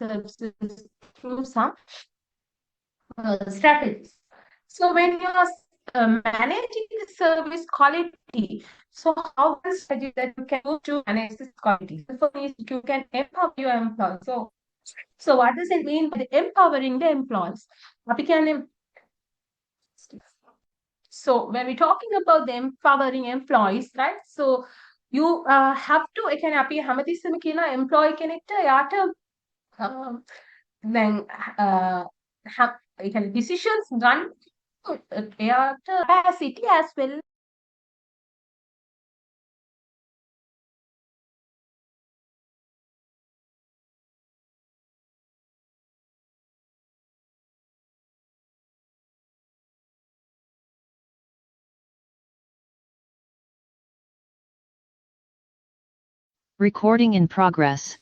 services through some strategies. So when you are managing the service quality, so how the strategy that you can use to manage this quality? So for me, you can empower your employees. So what does it mean by empowering the employees? We can So when we're talking about the empowering employees, right? So you have to එකන අපි හැමතිස්සෙම කියන employee කෙනෙක්ට යාට then ඒ decisions run එයාට capacity as well. Recording in progress.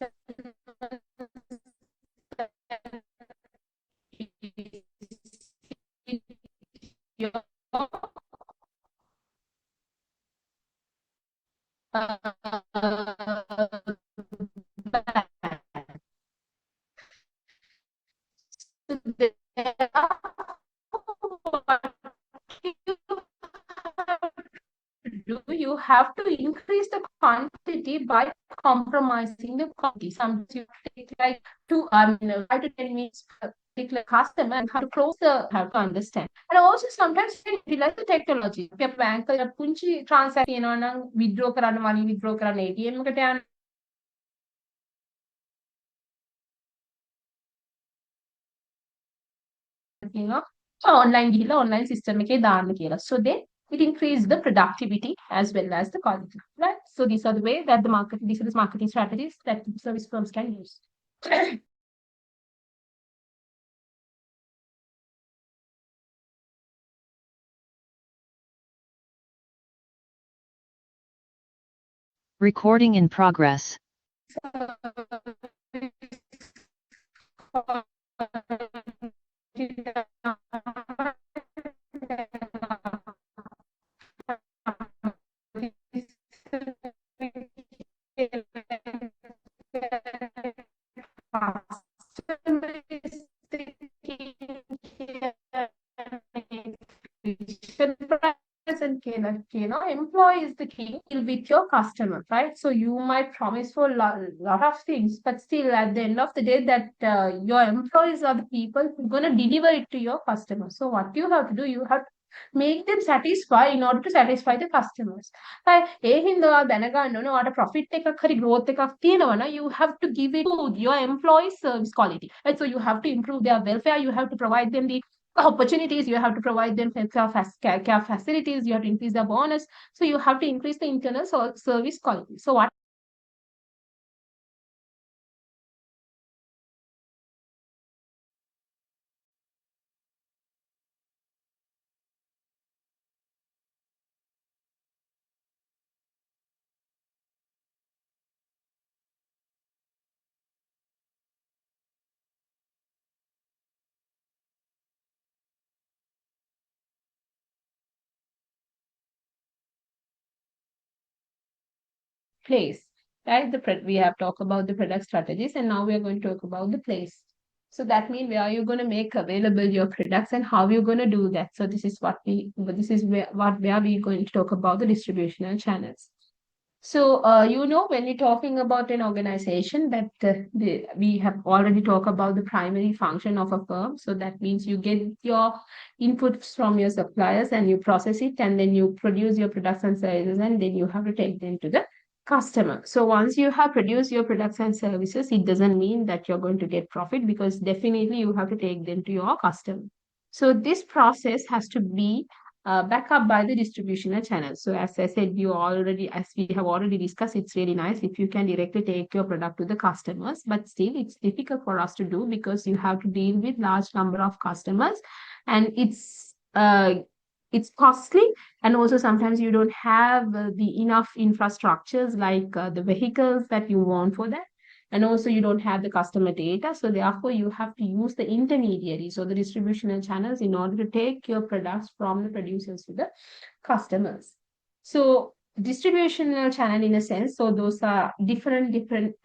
You have to increase the quantity by compromising the quality. Sometimes you take like 5 to 10 minutes per particular customer and how to close the have to understand. And also sometimes you utilize the technology. If your bank punchi transaction withdraw කරන්න money withdraw කරන්න ATM එකට යන්න online ගිහිල්ලා online system එකේ දාන්න කියලා. So then it increases the productivity as well as the quality, right? So these are the way that these are the marketing strategies that service firms can use. Recording in progress. Employee is the key with your customer, right? So you might promise for a lot of things, but still at the end of the day that your employees are the people who are going to deliver it to your customer. So what you have to do, you have to make them satisfy in order to satisfy the customers. ඒ හින්දා දැනගන්න ඕනේ ඔයාට profit එකක් හරි growth එකක් තියෙනවා නම් you have to give it to your employees service quality. And so you have to improve their welfare, you have to provide them the opportunities, you have to provide them care facilities, you have to increase their bonus. So you have to increase the internal service quality. So what place, right? We have talked about the product strategies, and now we are going to talk about the place. So that means where you're going to make available your products and how you're going to do that. So this is where we're going to talk about the distributional channels. So, when we're talking about an organization that we have already talked about the primary function of a firm. So that means you get your inputs from your suppliers and you process it, and then you produce your products and services, and then you have to take them to the customer. So once you have produced your products and services, it doesn't mean that you're going to get profit, because definitely you have to take them to your customer. So this process has to be backed up by the distributional channels. So as I said, as we have already discussed, it's really nice if you can directly take your product to the customers, but still it's difficult for us to do because you have to deal with large number of customers, and it's costly, and also sometimes you don't have the enough infrastructures like the vehicles that you want for that, and also you don't have the customer data. So therefore you have to use the intermediaries or the distributional channels in order to take your products from the producers to the customers. So distributional channel in a sense. So those are different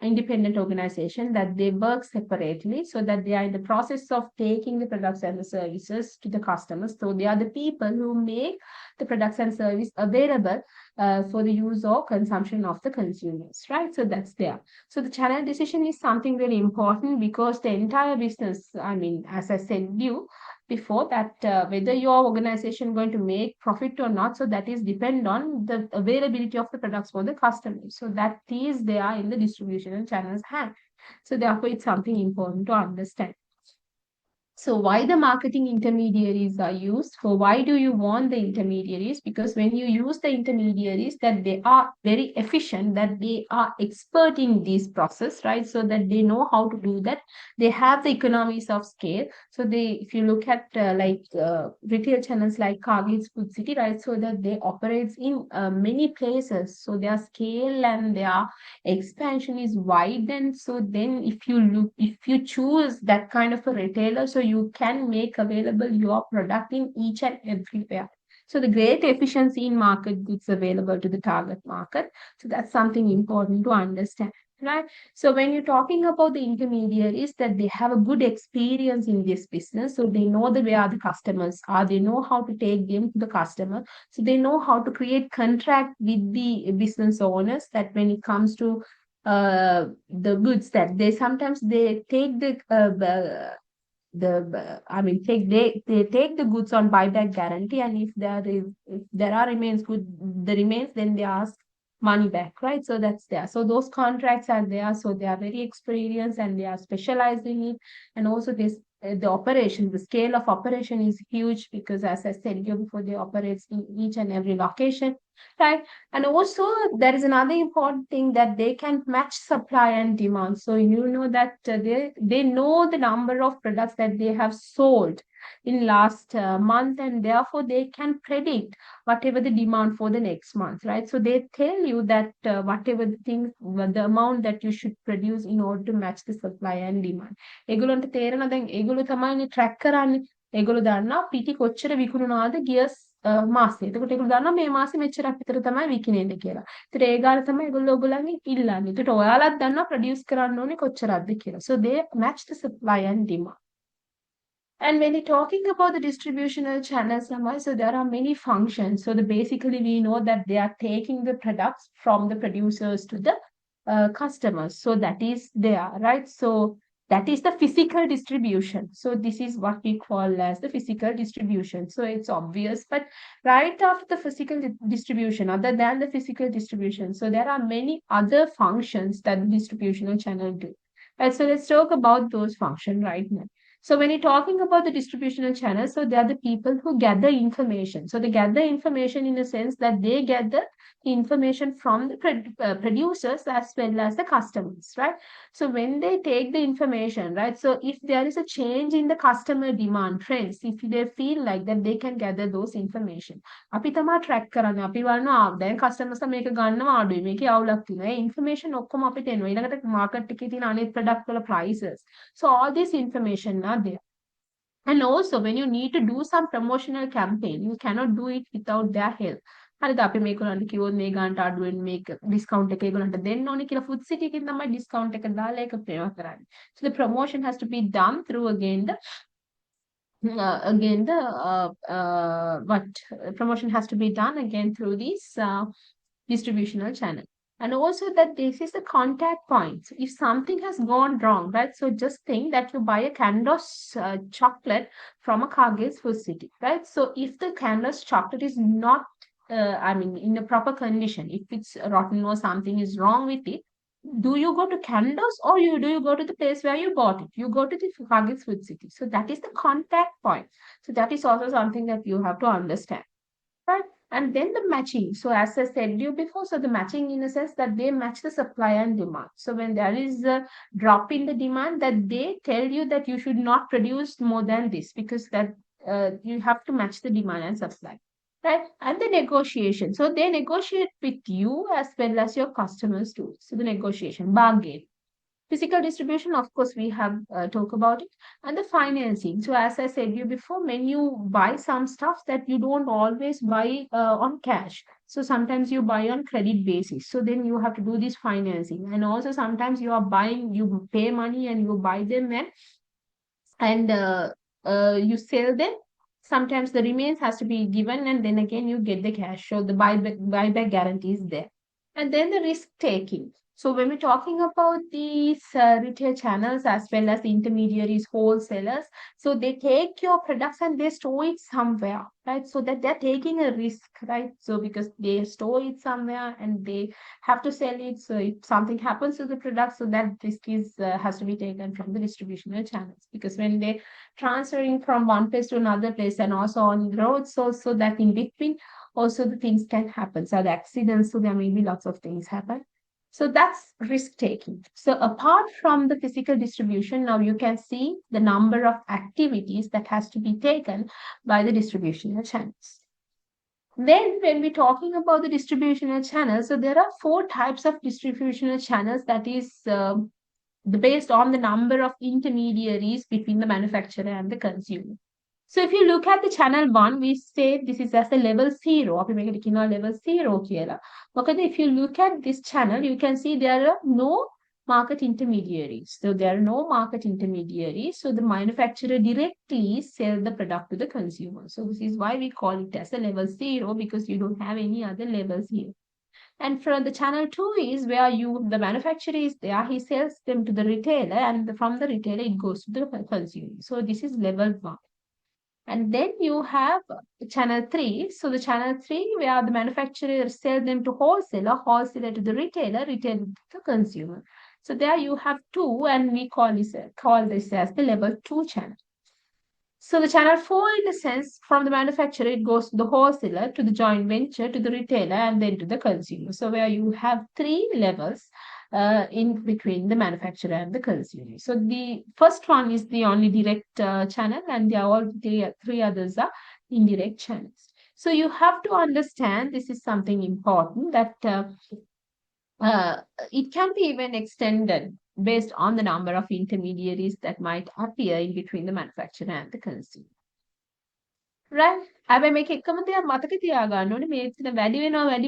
independent organizations that they work separately, so that they are in the process of taking the products and the services to the customers. So they are the people who make the products and service available for the use or consumption of the consumers, right? So that's there. So the channel decision is something very important, because the entire business, I mean, as I said you before, that whether your organization going to make profit or not, so that is depend on the availability of the products for the customers. So that is there in the distribution and channels hand. So therefore it's something important to understand. So why the marketing intermediaries are used? For why do you want the intermediaries? Because when you use the intermediaries, that they are very efficient, that they are expert in this process, right? So that they know how to do that. They have the economies of scale. So they, if you look at retail channels like Cargill's Food City, right? So that they operate in many places. So their scale and their expansion is wide. And so then if you choose that kind of a retailer, so you can make available your product in each and everywhere. So the great efficiency in market goods available to the target market. So that's something important to understand, right? So when you're talking about the intermediaries, that they have a good experience in this business, so they know the where the customers are, they know how to take them to the customer, so they know how to create contract with the business owners, that when it comes to the goods, that they sometimes they take the I mean take they take the goods on buyback guarantee, and if there are remains good, the remains, then they ask money back, right? So that's there. So those contracts are there. So they are very experienced and they are specialized in it. And also this the operation, the scale of operation is huge, because as I said you before, they operate in each and every location, right? And also there is another important thing, that they can match supply and demand. So you know that they know the number of products that they have sold in last month, and therefore they can predict whatever the demand for the next month, right? So they tell you that whatever the things, the amount that you should produce in order to match the supply and demand. ඒගොල්ලන්ට තේරෙනවා දැන් ඒගොල්ලෝ තමයි track කරන්නේ. ඒගොල්ලෝ දන්නවා පිටි කොච්චර විකුණුනාද ගිය මාසේ. එතකොට ඒගොල්ලෝ දන්නවා මේ මාසේ මෙච්චරක් විතර තමයි විකිනෙන්නේ කියලා. ඒතර ඒ ගාන තමයි ඒගොල්ලෝ ඔයගොල්ලන්ගෙන් ඉල්ලන්නේ. ඒතර ඔයාලත් දන්නවා ප්‍රොඩියුස් කරන්න ඕනේ කොච්චරක්ද කියලා. So they match the supply and demand. And when we're talking about the distributional channels, so there are many functions. So basically we know that they are taking the products from the producers to the customers. So that is there, right? So that is the physical distribution. So this is what we call as the physical distribution. So it's obvious, but right after the physical distribution, other than the physical distribution, so there are many other functions that the distributional channel do. Right, so let's talk about those functions right now. So when you're talking about the distributional channels, so they are the people who gather information. So they gather information in the sense that they gather information from the producers as well as the customers, right? So when they take the information, right? So if there is a change in the customer demand trends, if they feel like that, they can gather those information. අපි තමා track කරන්නේ. අපි බලනවා දැන් customers මේක ගන්නවා අඩුයි. මේකේ අවුලක් තියෙනවා. ඒ information ඔක්කොම අපිට එනවා. ඊළඟට market එකේ තියෙන අනිත් product වල prices. So all this information are there. And also when you need to do some promotional campaign, you cannot do it without their help. හරිද අපි මේගොල්ලන්ට කිව්වොත් මේ ගානට අඩුවෙන් මේක ඩිස්කවුන්ට් එක ඒගොල්ලන්ට දෙන්න ඕනේ කියලා ෆුඩ් සිටි එකෙන් තමයි ඩිස්කවුන්ට් එක දාලා ඒක ප්‍රේම කරන්නේ. So the promotion has to be done through what promotion has to be done again through this distributional channel. And also that this is the contact point. If something has gone wrong, right? So just think that you buy a Candos chocolate from a Cargill's Food City, right? So if the Candos chocolate is not, I mean, in a proper condition, if it's rotten or something is wrong with it, do you go to Candos or do you go to the place where you bought it? You go to the Cargill's Food City. So that is the contact point. So that is also something that you have to understand, right? And then the matching. So as I said you before, so the matching in a sense that they match the supply and demand. So when there is a drop in the demand, that they tell you that you should not produce more than this, because that you have to match the demand and supply, right? And the negotiation. So they negotiate with you as well as your customers too. So the negotiation, bargain. Physical distribution, of course, we have talked about it, and the financing. So, as I said you before, when you buy some stuff that you don't always buy on cash. So sometimes you buy on credit basis. So then you have to do this financing, and also sometimes you are buying, you pay money and you buy them and you sell them. Sometimes the remains has to be given, and then again you get the cash. So the buyback guarantee is there. And then the risk taking. So when we're talking about these retail channels as well as the intermediaries, wholesalers, so they take your products and they store it somewhere, right? So that they're taking a risk, right? So because they store it somewhere and they have to sell it. So if something happens to the product, so that risk is has to be taken from the distributional channels, because when they transferring from one place to another place and also on roads, so that in between also the things can happen. So the accidents, so there may be lots of things happen. So that's risk taking. So apart from the physical distribution, now you can see the number of activities that has to be taken by the distributional channels. Then, when we're talking about the distributional channels, so there are four types of distributional channels, that is based on the number of intermediaries between the manufacturer and the consumer. So if you look at the channel 1, we say this is as a level 0. අපි මේකට කියනවා level 0 කියලා. මොකද if you look at this channel, you can see there are no market intermediaries. So there are no market intermediaries. So the manufacturer directly sell the product to the consumer. So this is why we call it as a level 0, because you don't have any other levels here. And from the channel 2 is where the manufacturer is there, he sells them to the retailer, and from the retailer it goes to the consumer. So this is level 1. And then you have channel 3. So the channel 3 where the manufacturer sell them to wholesaler to the retailer to the consumer. So there you have 2, and we call this as the level 2 channel. So the channel 4, in a sense, from the manufacturer, it goes to the wholesaler, to the joint venture, to the retailer, and then to the consumer. So where you have 3 levels in between the manufacturer and the consumer. So the first one is the only direct channel, and the all the 3 others are indirect channels. So you have to understand, this is something important, that it can be even extended based on the number of intermediaries that might appear in between the manufacturer and the consumer. Right? හැබැයි මේක එකම දෙයක් මතක තියාගන්න ඕනේ, මේ එතන වැඩි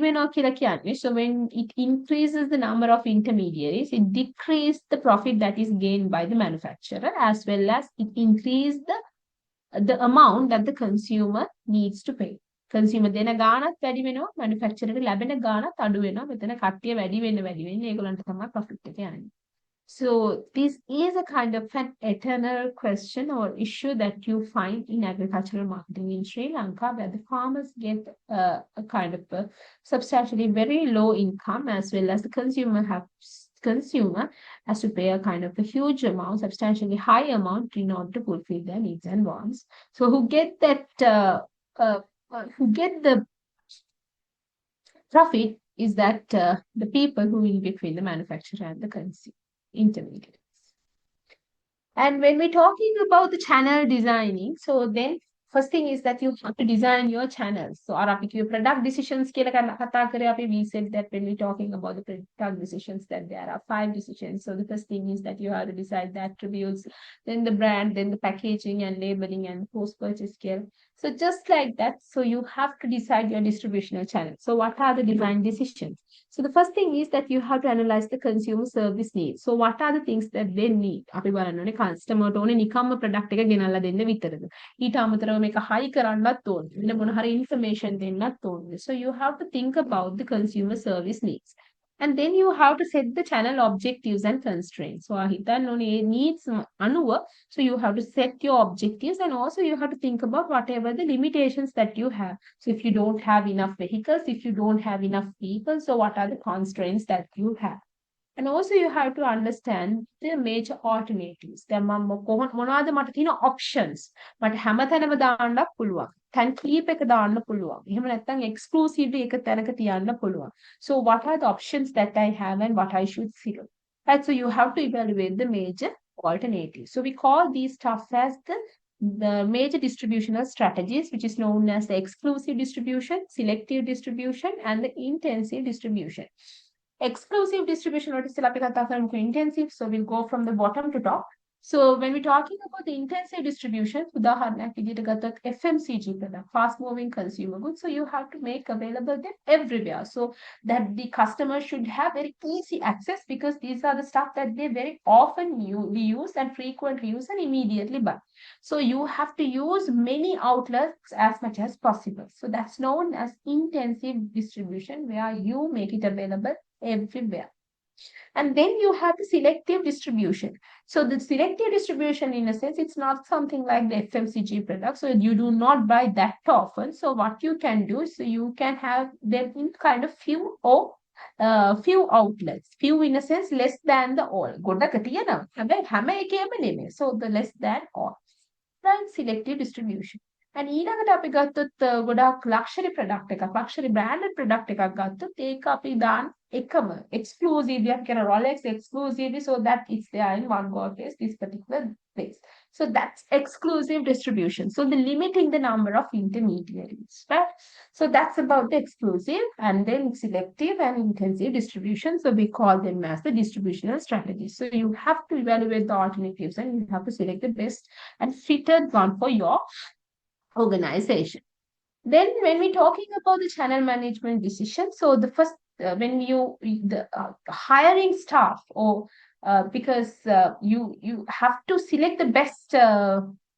වෙනවා කියලා කියන්නේ. So when it increases the number of intermediaries, it decreases the profit that is gained by the manufacturer, as well as it increases the amount that the consumer needs to pay. Consumer දෙන ගාණත් වැඩි වෙනවා, manufacturer ලැබෙන ගාණත් අඩු වෙනවා. මෙතන කට්ටිය වැඩි වෙන්න ඒගොල්ලන්ට තමයි profit එක යන්නේ. So this is a kind of an eternal question or issue that you find in agricultural marketing in Sri Lanka, where the farmers get a kind of a substantially very low income, as well as the consumer has to pay a kind of a huge amount, substantially high amount, in order to fulfill their needs and wants. So who get the profit is that the people who in between the manufacturer and the consumer intermediaries. And when we're talking about the channel designing, so then first thing is that you have to design your channels. So our product decisions, we said that when we're talking about the product decisions, that there are 5 decisions. So the first thing is that you have to decide the attributes, then the brand, then the packaging and labeling and post-purchase care. So just like that, so you have to decide your distributional channel. So what are the design decisions? So the first thing is that you have to analyze the consumer service needs. So what are the things that they need? අපි බලන්න ඕනේ කස්ටමර්ට ඕනේ නිකම්ම product එක ගෙනල්ලා දෙන්න විතරද. ඊට අමතරව මේක හයි කරන්නත් ඕනේ. වෙන මොන හරි ඉන්ෆර්මේෂන් දෙන්නත් ඕනේ. So you have to think about the consumer service needs. And then you have to set the channel objectives and constraints. So හිතන්න ඕනේ needs අනුව, so you have to set your objectives, and also you have to think about whatever the limitations that you have. So if you don't have enough vehicles, if you don't have enough people, so what are the constraints that you have? And also you have to understand the major alternatives. දැන් මම මොනවද මට තියෙන options? මට හැමතැනම දාන්න පුළුවන්. තැන් කීප එක දාන්න පුළුවන්. එහෙම නැත්නම් exclusively එක තැනක තියන්න පුළුවන්. So what are the options that I have and what I should see? Right, so you have to evaluate the major alternatives. So we call these stuff as the major distributional strategies, which is known as the exclusive distribution, selective distribution, and the intensive distribution. Exclusive distribution වලට ඉස්සෙල්ලා අපි කතා කරමු intensive. So we'll go from the bottom to top. So when we're talking about the intensive distribution, උදාහරණයක් විදිහට ගත්තොත් FMCG product, fast moving consumer goods, so you have to make available them everywhere so that the customer should have very easy access, because these are the stuff that they very often use and frequently use and immediately buy. So you have to use many outlets as much as possible. So that's known as intensive distribution, where you make it available everywhere. And then you have the selective distribution. So the selective distribution, in a sense, it's not something like the FMCG product. So you do not buy that often. So what you can do is, so you can have them in kind of few or few outlets. Few in a sense, less than the all. ගොඩක තියෙනවා. හැබැයි හැම එකේම නෙමෙයි. So the less than all. Right? Selective distribution. And ඊළඟට අපි ගත්තොත් ගොඩාක් luxury product එකක්, luxury branded product එකක් ගත්තොත් ඒක අපි දාන එකම exclusively අපි කියන Rolex exclusively, so that it's there in one go place, this particular place. So that's exclusive distribution. So the limiting the number of intermediaries, right? So that's about the exclusive, and then selective and intensive distribution. So we call them as the distributional strategies. So you have to evaluate the alternatives and you have to select the best and fitted one for your organization. Then when we're talking about the channel management decision, so the first when you hiring staff, or because you have to select the best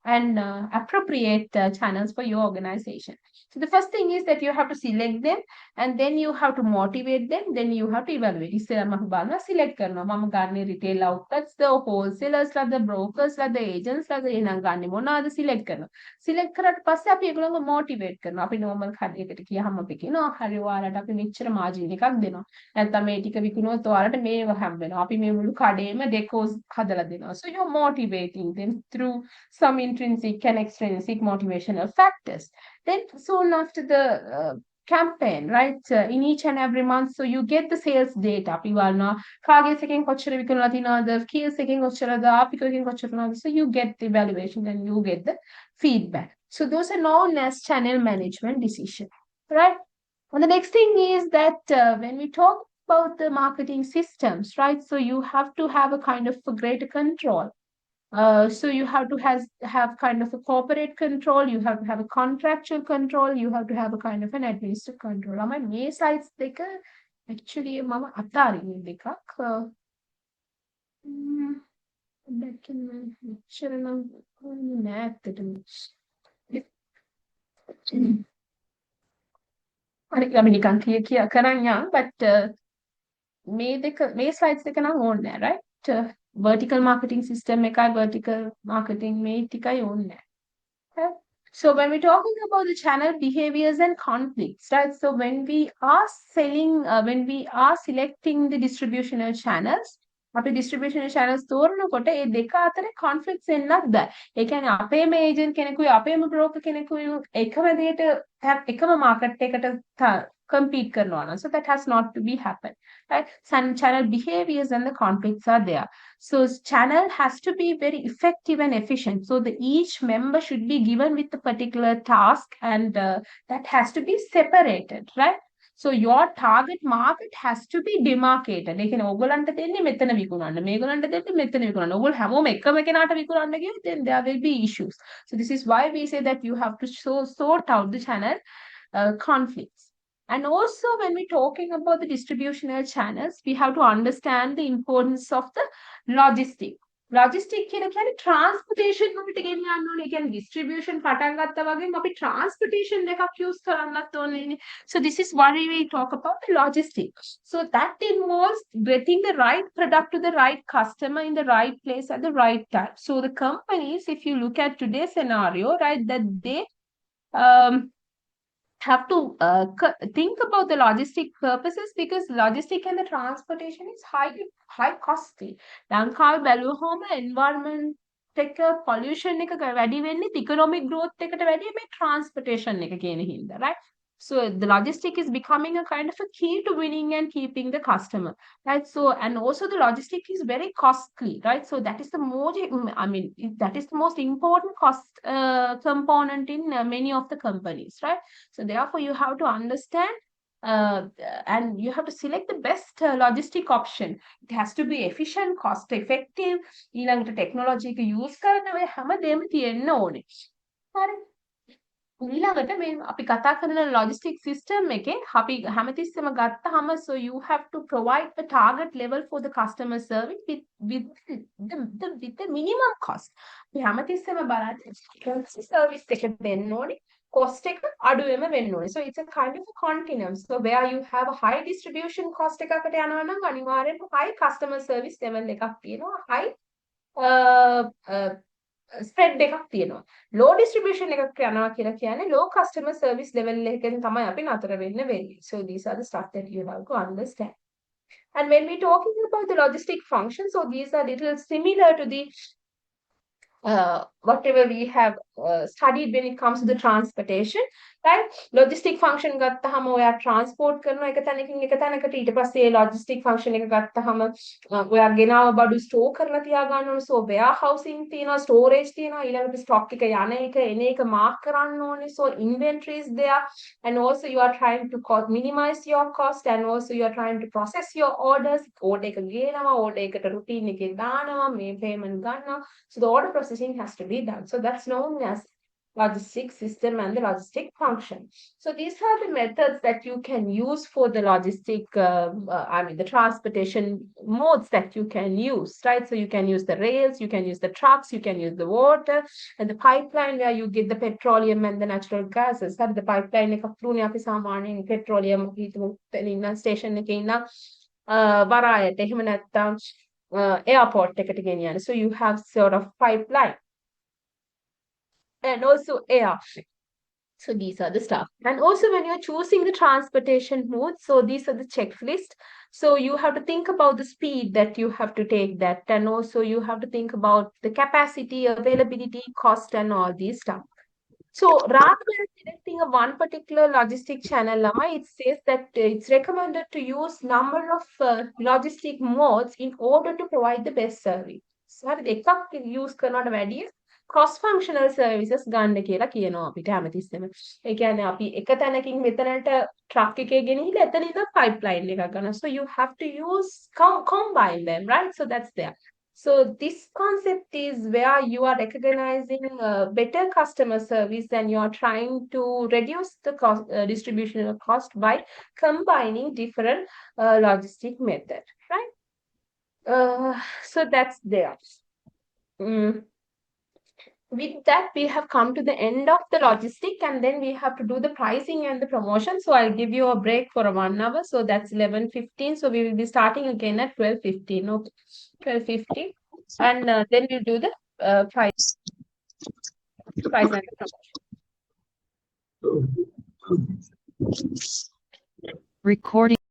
and appropriate channels for your organization. So the first thing is that you have to select them, and then you have to motivate them, then you have to evaluate. ඉස්සෙල්ලාම අපි බලනවා select කරනවා. මම ගන්නේ retail outlets, the wholesalers, the brokers, the agents, එහෙනම් ගන්නේ මොනවාද select කරනවා. select කරාට පස්සේ අපි ඒගොල්ලන්ව motivate කරනවා. අපි normal කඩේකට ගියාම අපි කියනවා හරි ඔයාලට අපි මෙච්චර margin එකක් දෙනවා. නැත්නම් මේ ටික විකුණුවොත් ඔයාලට මේව හැම වෙනවා. අපි මේ මුළු කඩේම decors හදලා දෙනවා. So you're motivating them through some intrinsic and extrinsic motivational factors. Then soon after the campaign, right? In each and every month, so you get the sales data. අපි බලනවා කාගේ එකෙන් කොච්චර විකුණලා තියෙනවද, කීස් එකෙන් කොච්චරද, අපි එකෙන් කොච්චරද. So you get the evaluation and you get the feedback. So those are known as channel management decision, right? And the next thing is that when we talk about the marketing systems, right? So you have to have a kind of a greater control. So you have to have kind of a corporate control, you have to have a contractual control, you have to have a kind of an administrative control. මේ sites දෙක actually මම අතාරින්නේ දෙකක්. දැන් මෙච්චර නම් නෑ ඇත්තටම. හරි අපි නිකන් කිය කරන් යන්න, but මේ slides දෙක නම් ඕනේ නෑ, right? Vertical marketing system එකයි vertical marketing මේ ටිකයි ඕනේ. Okay? So when we're talking about the channel behaviors and conflicts, right? So when we are selecting the distributional channels, අපි distributional channels තෝරනකොට ඒ දෙක අතර conflicts එන්නත් බෑ. ඒ කියන්නේ අපේම agent කෙනෙකුයි අපේම broker කෙනෙකුයි එකම දෙයට එකම market එකට compete කරනවා නම්, so that has not to be happen, right? Some channel behaviors and the conflicts are there. So channel has to be very effective and efficient. So each member should be given with a particular task, and that has to be separated, right? So your target market has to be demarcated. ඒ කියන්නේ ඕගොල්ලන්ට දෙන්නේ මෙතන විකුණන්න, මේගොල්ලන්ට දෙන්නේ මෙතන විකුණන්න. ඕගොල්ලෝ හැමෝම එකම කෙනාට විකුණන්න ගියොත් then there will be issues. So this is why we say that you have to sort out the channel conflicts. And also when we're talking about the distributional channels, we have to understand the importance of the logistic. Logistic කියලා කියන්නේ transportation වලට ගෙනියන්න ඕනේ. ඒ කියන්නේ distribution පටන් ගත්තා වගේම අපි transportation එකක් use කරන්නත් ඕනේ. So this is why we talk about the logistics. So that involves getting the right product to the right customer in the right place at the right time. So the companies, if you look at today's scenario, right, that they have to think about the logistic purposes, because logistic and the transportation is high costly. ලංකාවේ බැලුවහම environment එක pollution එක වැඩි වෙන්නේ economic growth එකට වැඩිය මේ transportation එක කියන හින්දා, right? So the logistic is becoming a kind of a key to winning and keeping the customer, right? So and also the logistic is very costly, right? So that is the that is the most important cost component in many of the companies, right? So therefore you have to understand and you have to select the best logistic option. It has to be efficient, cost effective. ඊළඟට technology එක use කරන ඔය හැමදේම තියෙන්න ඕනේ. හරි. ඊළඟට මේ අපි කතා කරන logistic system එකේ අපි හැමතිස්සෙම ගත්තාම so you have to provide a target level for the customer service with the minimum cost. අපි හැමතිස්සෙම බලන්නේ service එක දෙන්න ඕනේ. Cost එක අඩුවෙම වෙන්න ඕනේ. So it's a kind of a continuum. So where you have a high distribution cost එකකට යනවා නම් අනිවාර්යෙන්ම high customer service level එකක් තියෙනවා. high ස්ප්‍රෙඩ් එකක් තියෙනවා. low distribution එකක් යනවා කියලා කියන්නේ low customer service level එකෙන් තමයි අපි නතර වෙන්න වෙන්නේ. So these are the stuff that you have to understand. And when we talking about the logistic function, so these are little similar to the whatever we have studied when it comes to the transportation, right? Logistic function ගත්තහම ඔයා transport කරනවා එක තැනකින් එක තැනකට ඊට පස්සේ logistic function එක ගත්තහම ඔයා ගෙනාව බඩු store කරලා තියා ගන්න ඕනේ. So warehousing තියෙනවා, storage තියෙනවා, ඊළඟට stock එක යන එක එන එක mark කරන්න ඕනේ. So inventory is there, and also you are trying to minimize your cost, and also you are trying to process your orders. order එක ගේනවා, order එකට routine එකේ දානවා, මේ payment ගන්නවා. So the order processing has to be done. So that's known as logistic system and the logistic function. So these are the methods that you can use for the logistic, the transportation modes that you can use, right? So you can use the rails, you can use the trucks, you can use the water, and the pipeline where you get the petroleum and the natural gases. That the pipeline එක අපුනේ අපි සාමාන්‍යයෙන් petroleum හිතමු station එකේ ඉන්න වරායට එහෙම නැත්නම් airport එකට ගෙනියන්න. So you have sort of pipeline. And also air. So these are the stuff. And also when you're choosing the transportation mode, so these are the checklist. So you have to think about the speed that you have to take that. And also you have to think about the capacity, availability, cost, and all these stuff. So rather than selecting a one particular logistic channel, Lama, it says that it's recommended to use number of logistic modes in order to provide the best service. So එකක් use කරනවට වැඩිය cross functional services ගන්න කියලා කියනවා අපිට හැමතිස්සෙම. ඒ කියන්නේ අපි එක තැනකින් මෙතනට truck එකේ ගෙනිහිල්ලා එතන ඉඳන් pipeline එකක් ගන්නවා. So you have to use combine them, right? So that's there. So this concept is where you are recognizing better customer service and you are trying to reduce the cost, distribution of cost by combining different logistic method, right? So that's there. With that, we have come to the end of the logistic and then we have to do the pricing and the promotion. So I'll give you a break for 1 hour. So that's 11:15. So we will be starting again at 12:15. Okay, 12:15. And then we'll do the price and the promotion. Recording.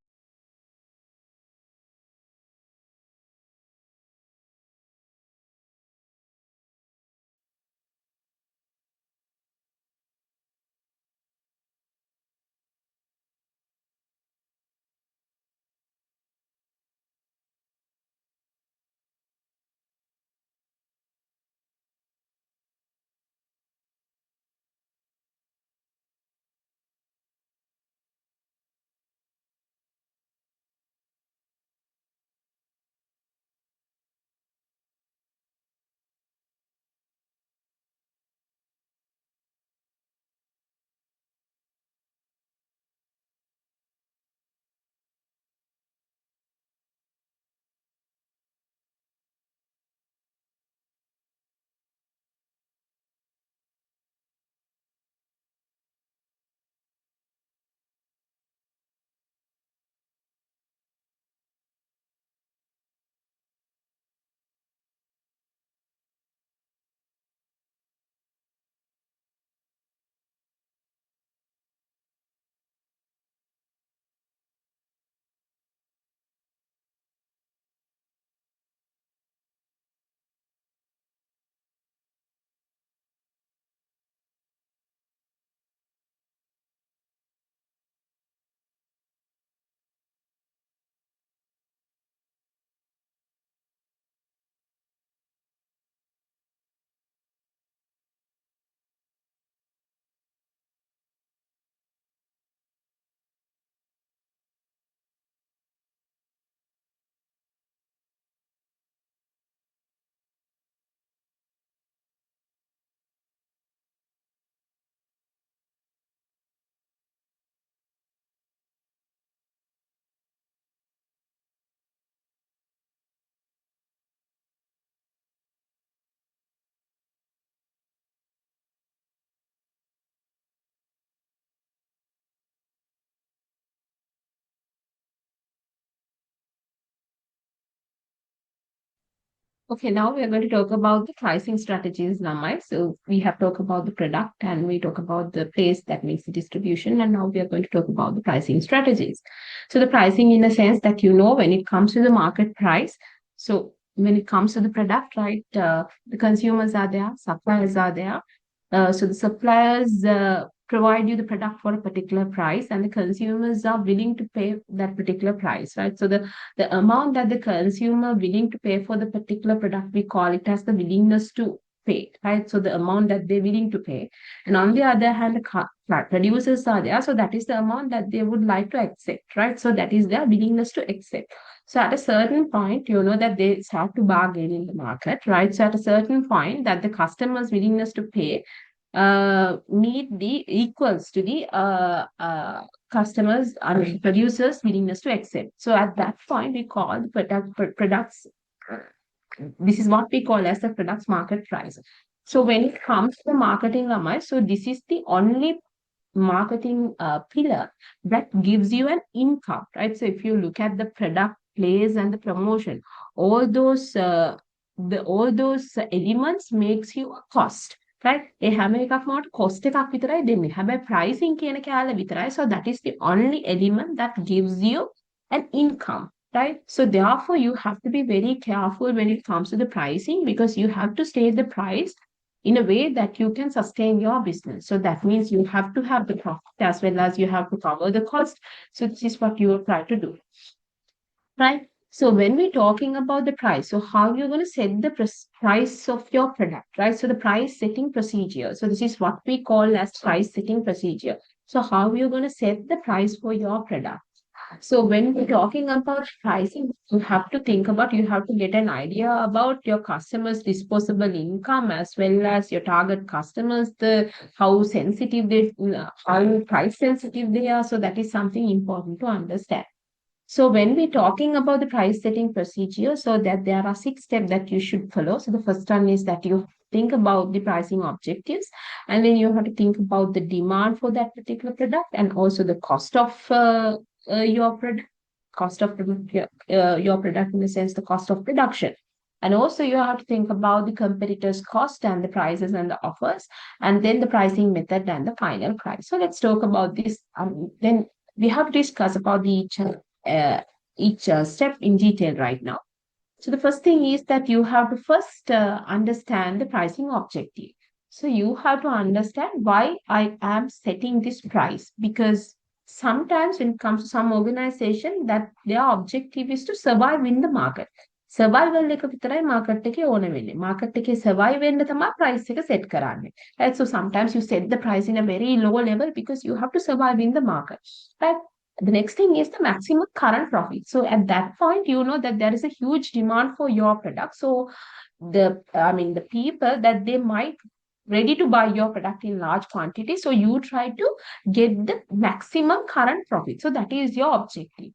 Okay, now we are going to talk about the pricing strategies, Lamai. So we have talked about the product and we talk about the place that makes the distribution, and now we are going to talk about the pricing strategies. So the pricing, in a sense that when it comes to the market price. So when it comes to the product, right, the consumers are there, suppliers are there. So the suppliers provide you the product for a particular price, and the consumers are willing to pay that particular price, right? So the amount that the consumer willing to pay for the particular product, we call it as the willingness to pay, right? So the amount that they're willing to pay. And on the other hand, the producers are there. So that is the amount that they would like to accept, right? So that is their willingness to accept. So at a certain point, that they start to bargain in the market, right? So at a certain point that the customer's willingness to pay need the equals to the customers and producers willingness to accept. So at that point we call the products, this is what we call as the products market price. So when it comes to marketing, Ramesh, so this is the only marketing pillar that gives you an income, right? So if you look at the product place and the promotion, all those all those elements makes you a cost, right? ඒ හැම එකක්ම cost එකක් විතරයි දෙන්නේ. හැබැයි pricing කියන කෑල්ල විතරයි. So that is the only element that gives you an income, right? So therefore you have to be very careful when it comes to the pricing, because you have to state the price in a way that you can sustain your business. So that means you have to have the profit as well as you have to cover the cost. So this is what you will try to do, right? So when we're talking about the price, so how you're going to set the price of your product, right? So the price setting procedure. So this is what we call as price setting procedure. So how you're going to set the price for your product. So when we're talking about pricing, you have to think about, you have to get an idea about your customers' disposable income as well as your target customers, how sensitive how price sensitive they are. So that is something important to understand. So when we're talking about the price setting procedure, so that there are 6 steps that you should follow. So the first one is that you think about the pricing objectives, and then you have to think about the demand for that particular product and also the cost of your product, your product in the sense the cost of production. And also you have to think about the competitors' cost and the prices and the offers, and then the pricing method and the final price. So let's talk about this. Then we have to discuss about each step in detail right now. So the first thing is that you have to first understand the pricing objective. So you have to understand why I am setting this price, because sometimes when it comes to some organization that their objective is to survive in the market. Survival එක විතරයි market එකේ ඕන වෙන්නේ. Market එකේ survive වෙන්න තමයි price එක set කරන්නේ. Right? So sometimes you set the price in a very low level because you have to survive in the market. Right? The next thing is the maximum current profit. So at that point, you know that there is a huge demand for your product. So the people that they might ready to buy your product in large quantity. So you try to get the maximum current profit. So that is your objective.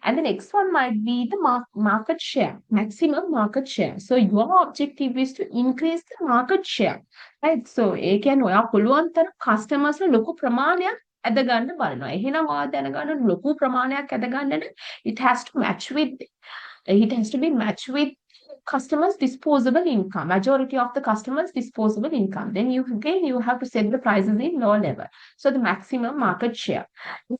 And the next one might be the market share, maximum market share. So your objective is to increase the market share, right? So ඒ කියන්නේ ඔයා පුළුවන් තරම් customers ලා ලොකු ප්‍රමාණයක් ඇද ගන්න බලනවා. එහෙනම් ඔයා දැනගන්න ලොකු ප්‍රමාණයක් ඇද ගන්න it has to match with, it has to be matched with customers' disposable income, majority of the customers' disposable income. Then you have to set the prices in low level. So the maximum market share.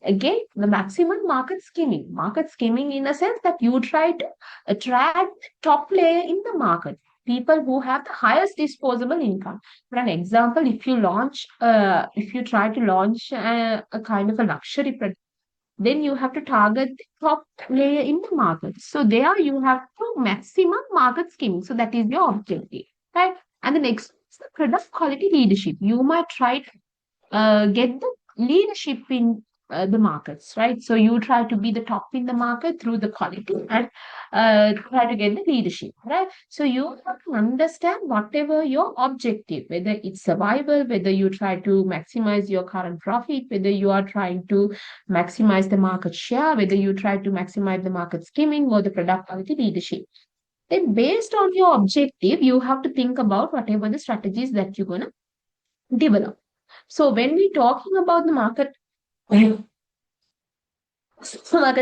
Again, the maximum market skimming. Market skimming in a sense that you try to attract top player in the market, people who have the highest disposable income. For an example, if you try to launch a kind of a luxury product, then you have to target the top layer in the market. So there you have to maximum market skimming. So that is your objective, right? And the next is the product quality leadership. You might try to get the leadership in the markets, right? So you try to be the top in the market through the quality and try to get the leadership, right? So you have to understand whatever your objective, whether it's survival, whether you try to maximize your current profit, whether you are trying to maximize the market share, whether you try to maximize the market skimming or the product quality leadership. Then based on your objective, you have to think about whatever the strategies that you're going to develop. So when we're talking about the market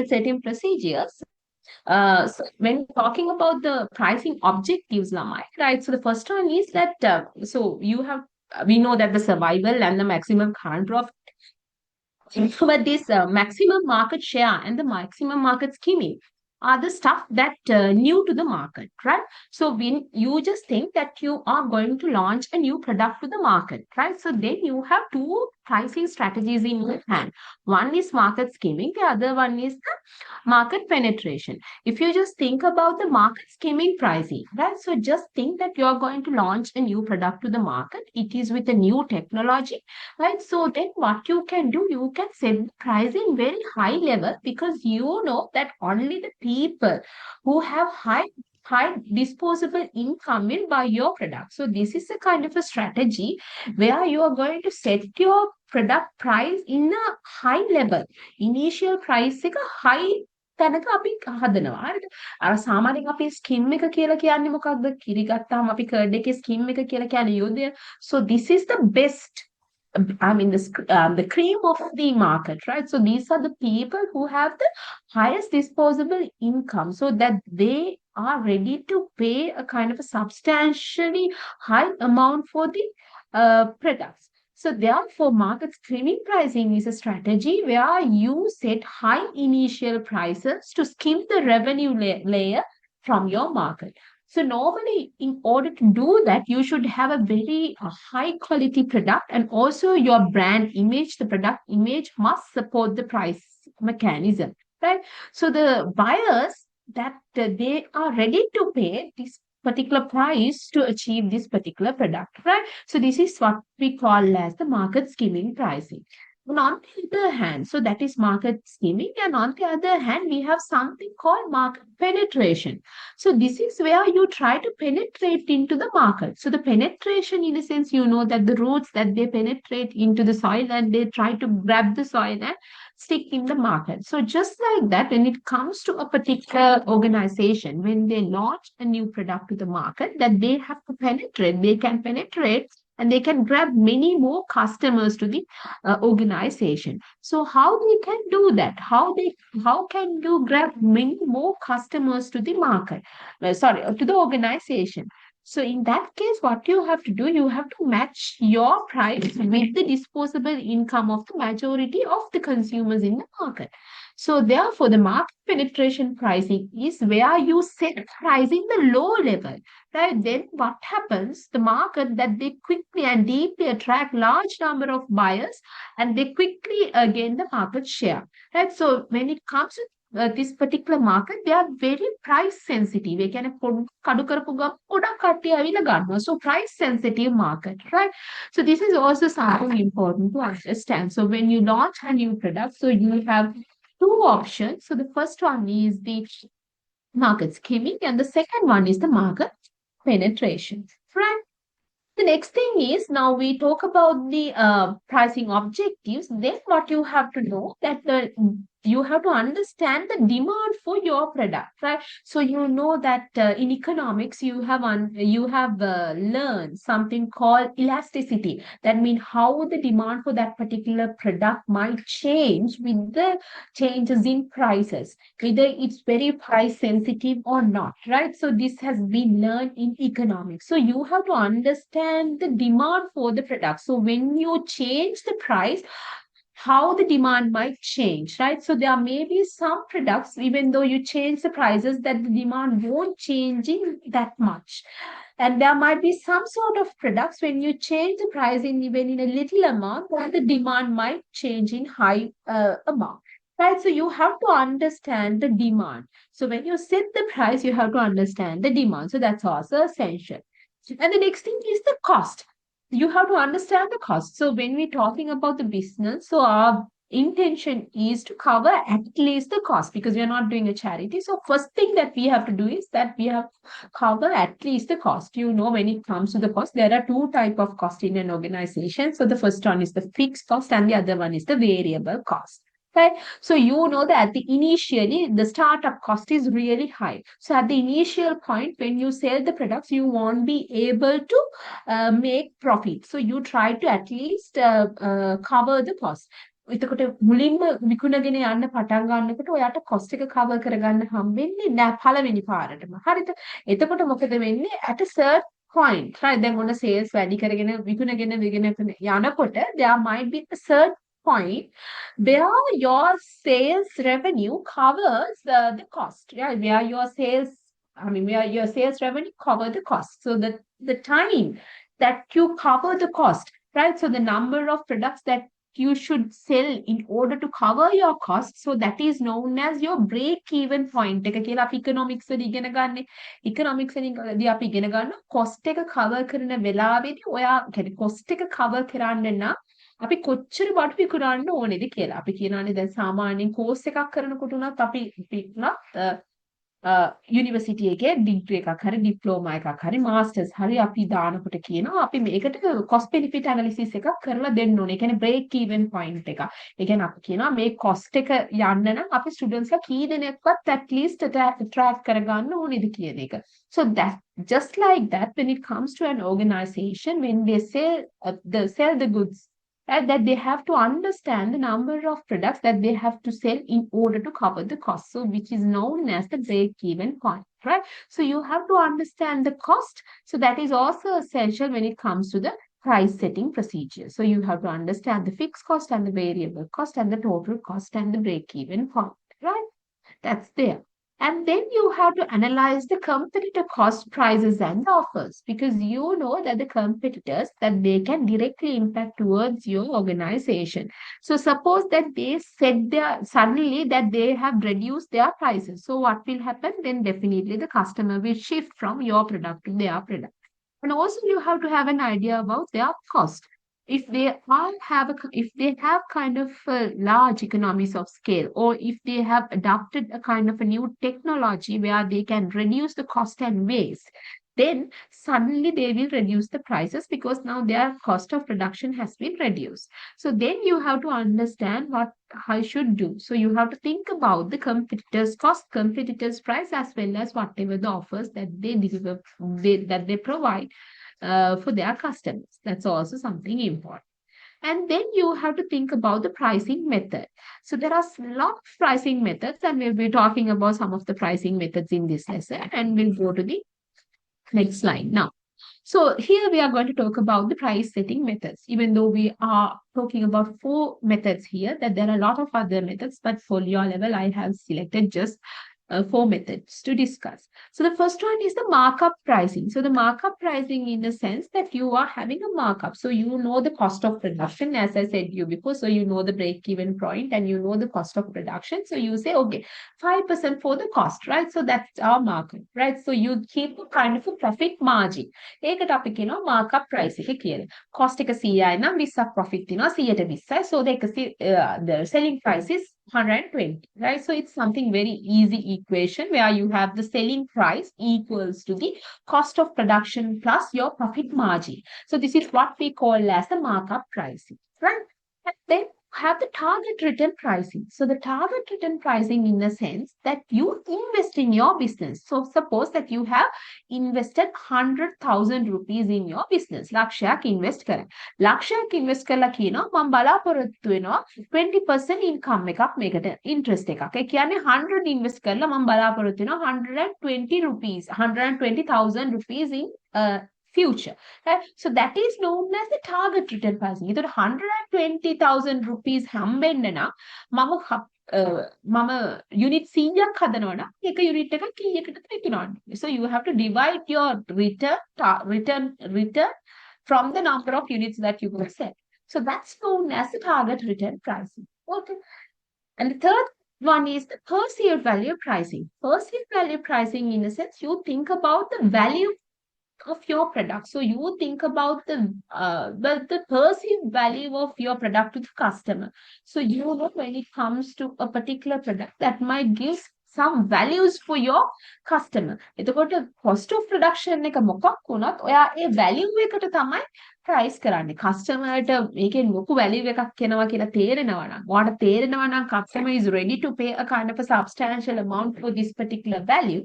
setting procedures, So when talking about the pricing objectives, Lamai, right? So the first one is that so you have we know that the survival and the maximum current profit, but this maximum market share and the maximum market skimming are the stuff that new to the market, right? So when you just think that you are going to launch a new product to the market, right? So then you have two pricing strategies in your hand. One is market skimming, the other one is the market penetration. If you just think about the market skimming pricing, right? So just think that you are going to launch a new product to the market. It is with a new technology, right? So then what you can do, you can set the pricing very high level because you know that only the people who have high disposable income will buy your product. So this is a kind of a strategy where you are going to set your product price in a high level. Initial price එක high තැනක අපි හදනවා. හරිද? අර සාමාන්‍යයෙන් අපි ස්කිම් එක කියලා කියන්නේ මොකක්ද? කිරි ගත්තාම අපි කර්ඩ් එකේ ස්කිම් එක කියලා කියන්නේ යෝධය. So this is the best, I mean, the cream of the market, right? So these are the people who have the highest disposable income, so that they are ready to pay a kind of a substantially high amount for the products. So therefore, market screening pricing is a strategy where you set high initial prices to skim the revenue layer from your market. So normally, in order to do that, you should have a very high quality product, and also your brand image, the product image must support the price mechanism, right? So the buyers that they are ready to pay this particular price to achieve this particular product, right? So this is what we call as the market skimming pricing. And on the other hand, so that is market skimming, and on the other hand, we have something called market penetration. So this is where you try to penetrate into the market. So the penetration, in a sense, you know that the roots that they penetrate into the soil and they try to grab the soil and stick in the market. So just like that, when it comes to a particular organization, when they launch a new product to the market, that they have to penetrate, they can penetrate and they can grab many more customers to the organization. So how they can do that? How can you grab many more customers to the market? Sorry, to the organization. So in that case, what you have to do, you have to match your price with the disposable income of the majority of the consumers in the market. So therefore, the market penetration pricing is where you set price in the low level, right? Then what happens? The market that they quickly and deeply attract large number of buyers, and they quickly gain the market share, right? So when it comes to this particular market, they are very price sensitive. ඒ කියන්නේ කඩු කරපු ගමන් ගොඩක් කට්ටිය ඇවිල්ලා ගන්නවා. So price sensitive market, right? So this is also something important to understand. So when you launch a new product, so you have two options. So the first one is the market skimming, and the second one is the market penetration, right? The next thing is, now we talk about the pricing objectives. Then what you have to know that you have to understand the demand for your product, right? So you know that in economics you have learned something called elasticity. That means how the demand for that particular product might change with the changes in prices, whether it's very price sensitive or not, right? So this has been learned in economics. So you have to understand the demand for the product. So when you change the price, how the demand might change, right? So there may be some products, even though you change the prices, that the demand won't change in that much. And there might be some sort of products when you change the pricing even in a little amount, that the demand might change in high amount. Right, so you have to understand the demand. So when you set the price, you have to understand the demand. So that's also essential. And the next thing is the cost. You have to understand the cost. So when we're talking about the business, so our intention is to cover at least the cost, because we are not doing a charity. So first thing that we have to do is that we have cover at least the cost. You know, when it comes to the cost, there are two type of cost in an organization. So the first one is the fixed cost and the other one is the variable cost. Right? So you know that initially the startup cost is really high. So at the initial point, when you sell the products, you won't be able to make profit. So you try to at least cover the cost. එතකොට මුලින්ම විකුණගෙන යන්න පටන් ගන්නකොට ඔයාට cost එක cover කරගන්න හම්බෙන්නේ නැහැ පළවෙනි පාරටම. හරිද? එතකොට මොකද වෙන්නේ? at a certain point, right? දැන් ඔන්න sales වැඩි කරගෙන විකුණගෙන යනකොට there might be a certain point where your sales revenue covers the cost. Yeah, where your sales, I mean, where your sales revenue cover the cost. So the time that you cover the cost, right? So the number of products that you should sell in order to cover your costs. So that is known as your break-even point. එක කියලා අපි economics වල ඉගෙන ගන්න. economics වලදී අපි ඉගෙන ගන්න cost එක cover කරන වෙලාවේදී ඔයා කියන්නේ cost එක cover කරන්න නම් අපි කොච්චර බඩු විකුණන්න ඕනේද කියලා. අපි කියනවානේ දැන් සාමාන්‍යයෙන් course එකක් කරනකොට උනත් අපි යුනිවර්සිටි එකේ ඩිග්‍රී එකක් හරි ඩිප්ලෝමා එකක් හරි මාස්ටර්ස් හරි අපි දානකොට කියනවා අපි මේකට cost benefit analysis එකක් කරලා දෙන්න ඕනේ. ඒ කියන්නේ break even point එක. ඒ කියන්නේ අපි කියනවා මේ cost එක යන්න නම් අපි students ලා කී දෙනෙක්වත් at least track කරගන්න ඕනේද කියන එක. So that just like that when it comes to an organization when they sell the goods, right, that they have to understand the number of products that they have to sell in order to cover the cost. So which is known as the break-even point, right? So you have to understand the cost. So that is also essential when it comes to the price setting procedure. So you have to understand the fixed cost and the variable cost and the total cost and the break-even point, right? That's there. And then you have to analyze the competitor cost prices and the offers because you know that the competitors that they can directly impact towards your organization. So suppose that they said suddenly that they have reduced their prices. So what will happen? Then definitely the customer will shift from your product to their product. And also you have to have an idea about their cost. If they have kind of large economies of scale, or if they have adopted a kind of a new technology where they can reduce the cost and waste, then suddenly they will reduce the prices because now their cost of production has been reduced. So then you have to understand what I should do. So you have to think about the competitors' cost, competitors' price, as well as whatever the offers that they deliver, that they provide for their customers. That's also something important. And then you have to think about the pricing method. So there are a lot of pricing methods, and we'll be talking about some of the pricing methods in this lesson. And we'll go to the next slide now. So here we are going to talk about the price setting methods. Even though we are talking about 4 methods here, that there are a lot of other methods, but for your level, I have selected just 4 methods to discuss. So the first one is the markup pricing. So the markup pricing in the sense that you are having a markup. So you know the cost of production, as I said you before. So you know the break-even point and you know the cost of production. So you say, okay, 5% for the cost, right? So that's our markup, right? So you keep a kind of a profit margin. ඒකට අපි කියනවා markup price එක කියලා. Cost එක 100යි නම් 20ක් profit දෙනවා 120යි. So the selling price is 120, right? So it's something very easy equation where you have the selling price equals to the cost of production plus your profit margin. So this is what we call as the markup pricing, right? And then have the target return pricing. So the target return pricing in the sense that you invest in your business. So suppose that you have invested 100,000 rupees in your business. ලක්ෂයක් invest කරා. ලක්ෂයක් invest කරලා කියනවා මම බලාපොරොත්තු වෙනවා 20% income එකක් මේකට interest එකක්. ඒ කියන්නේ 100 invest කරලා මම බලාපොරොත්තු වෙනවා 120 rupees, 120,000 rupees in future. Right? So that is known as the target return pricing. ඒතකොට 120,000 rupees හම්බෙන්න නම් මම unit 100ක් හදනවා නම් එක unit එකක් කීයකටද විකුණන්නේ. So you have to divide your return from the number of units that you will sell. So that's known as the target return pricing. Okay. And the third one is the perceived value pricing. Perceived value pricing, in a sense, you think about the value of your product. So you think about the perceived value of your product to the customer. So you know when it comes to a particular product that might give some values for your customer. එතකොට cost of production එක මොකක් වුණත් ඔයා ඒ value එකට තමයි price කරන්නේ. customer ට මේකෙන් ලොකු value එකක් එනවා කියලා තේරෙනවා නම් ඔයාට තේරෙනවා නම් customer is ready to pay a kind of a substantial amount for this particular value,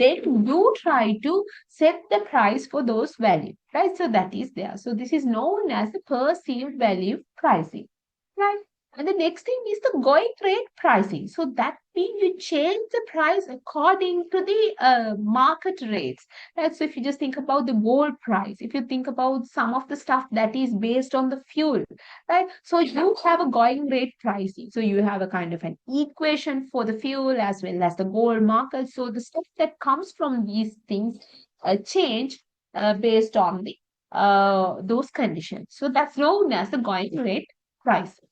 then you try to set the price for those values, right? So that is there. So this is known as the perceived value pricing, right? And the next thing is the going rate pricing. So that means you change the price according to the market rates. Right? So if you just think about the gold price, if you think about some of the stuff that is based on the fuel, right? So you have a going rate pricing. So you have a kind of an equation for the fuel as well as the gold market. So the stuff that comes from these things change based on the those conditions. So that's known as the going rate pricing.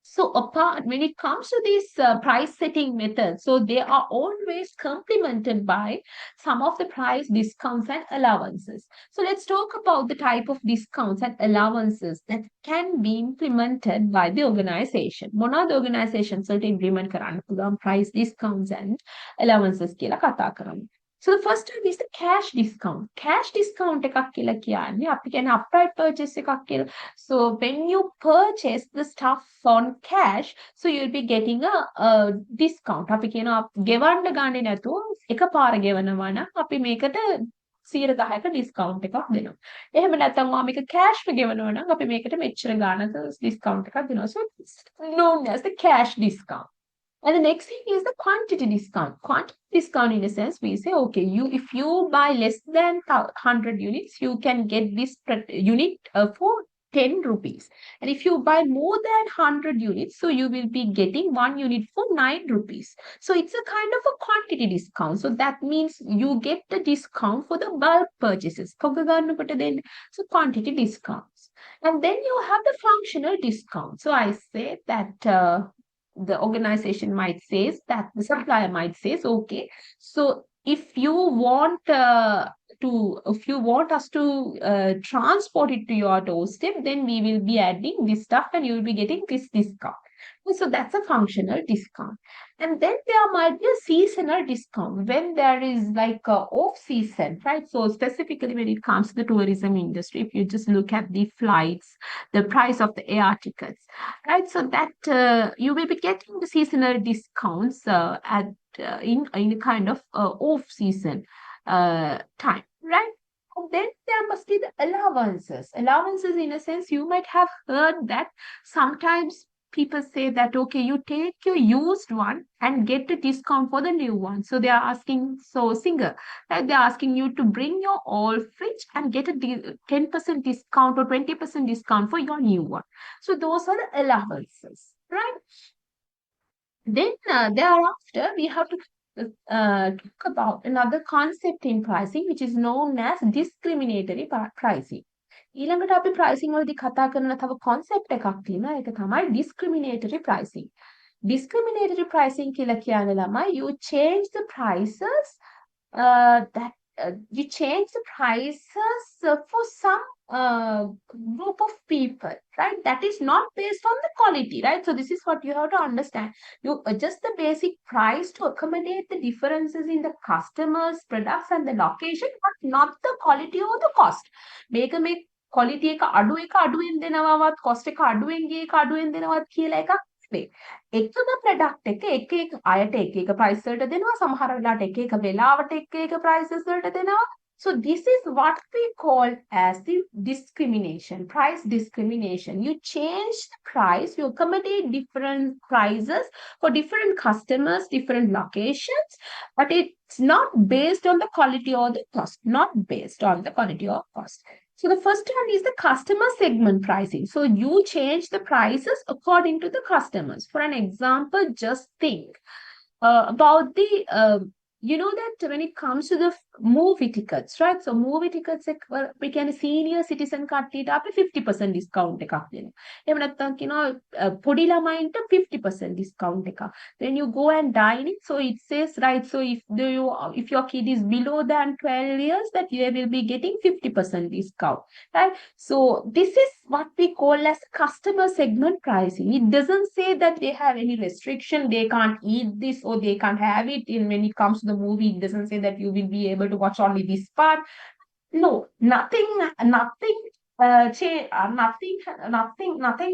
So apart, when it comes to these price setting methods, so they are always complemented by some of the price discounts and allowances. So let's talk about the type of discounts and allowances that can be implemented by the organization. මොනවාද organization වලට implement කරන්න පුළුවන් price discounts and allowances කියලා කතා කරමු. So the first one is the cash discount. Cash discount එකක් කියලා කියන්නේ අපි කියන්නේ upright purchase එකක් කියලා. So when you purchase the stuff on cash, so you'll be getting a discount. අපි කියනවා ගෙවන්න ගන්නේ නැතුව එකපාර ගෙවනවා නම් අපි මේකට 110ක discount එකක් දෙනවා. එහෙම නැත්නම් ඔයා මේක cash ව ගෙවනවා නම් අපි මේකට මෙච්චර ගානක discount එකක් දෙනවා. So it's known as the cash discount. And the next thing is the quantity discount. Quantity discount, in a sense, we say, okay, if you buy less than 100 units, you can get this unit for 10 rupees. And if you buy more than 100 units, so you will be getting one unit for 9 rupees. So it's a kind of a quantity discount. So that means you get the discount for the bulk purchases. So quantity discounts. And then you have the functional discount. So I say that the organization might say that the supplier might say, okay, so if you want if you want us to transport it to your doorstep, then we will be adding this stuff and you will be getting this discount. So that's a functional discount. And then there might be a seasonal discount when there is like a off season, right? So specifically when it comes to the tourism industry, if you just look at the flights, the price of the air tickets, right? So that you will be getting the seasonal discounts at in a kind of off season time, right? And then there must be the allowances. Allowances, in a sense, you might have heard that sometimes people say that, okay, you take your used one and get a discount for the new one. So they are asking, so Singer, right? They're asking you to bring your old fridge and get a 10% discount or 20% discount for your new one. So those are the allowances, right? Then thereafter, we have to talk about another concept in pricing, which is known as discriminatory pricing. ඊළඟට අපි pricing වලදී කතා කරන තව concept එකක් තියෙනවා. ඒක තමයි discriminatory pricing. Discriminatory pricing කියලා කියන්නේ ළමයි, you change the prices you change the prices for some group of people, right? That is not based on the quality, right? So this is what you have to understand. You adjust the basic price to accommodate the differences in the customers, products, and the location, but not the quality or the cost. Make quality එක අඩුවෙන් දෙනවවත්, cost එක අඩුවෙන් ගිය එක අඩුවෙන් දෙනවත් කියලා එකක් නෙවෙයි. එකම product එක එක අයට එක price වලට දෙනවා, සමහර වෙලාවට එක වෙලාවට එක prices වලට දෙනවා. So this is what we call as the discrimination, price discrimination. You change the price, you accommodate different prices for different customers, different locations, but it's not based on the quality or the cost, not based on the quality or cost. So the first one is the customer segment pricing. So you change the prices according to the customers. For an example, just think about the you know that when it comes to the movie tickets, right? So movie tickets we can senior citizen කට්ටියට අපි 50% discount එකක් දෙනවා. එහෙම නැත්නම් කියනවා පොඩි ළමයින්ට 50% discount එකක්. Then you go and dine it, so it says, right, so if your kid is below than 12 years, that you will be getting 50% discount, right? So this is what we call as customer segment pricing. It doesn't say that they have any restriction, they can't eat this or they can't have it. When it comes to the movie, it doesn't say that you will be able to watch only this part. No, nothing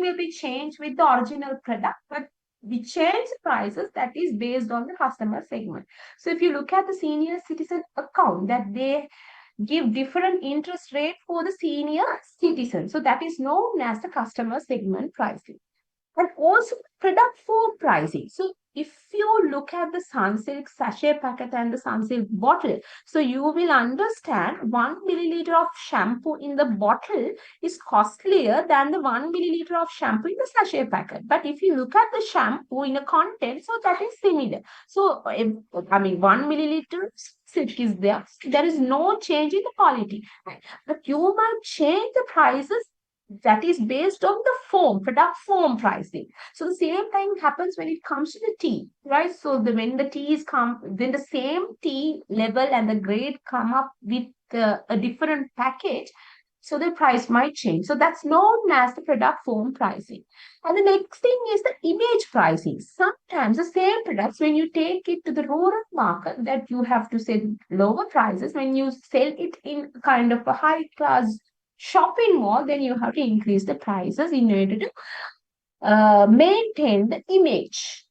will be changed with the original product, but we change the prices that is based on the customer segment. So if you look at the senior citizen account, that they give different interest rate for the senior citizen. So that is known as the customer segment pricing. And also product form pricing. So if you look at the Sunsilk sachet packet and the Sunsilk bottle, so you will understand 1 milliliter of shampoo in the bottle is costlier than the 1 milliliter of shampoo in the sachet packet. But if you look at the shampoo in a content, so that is similar. So I mean 1 milliliter silk is there. There is no change in the quality. But you might change the prices that is based on the form, product form pricing. So the same thing happens when it comes to the tea, right? So when the teas come, when the same tea level and the grade come up with a different package, so the price might change. So that's known as the product form pricing. And the next thing is the image pricing. Sometimes the same products, when you take it to the rural market, that you have to sell lower prices. When you sell it in kind of a high class shopping mall, then you have to increase the prices in order to maintain the image.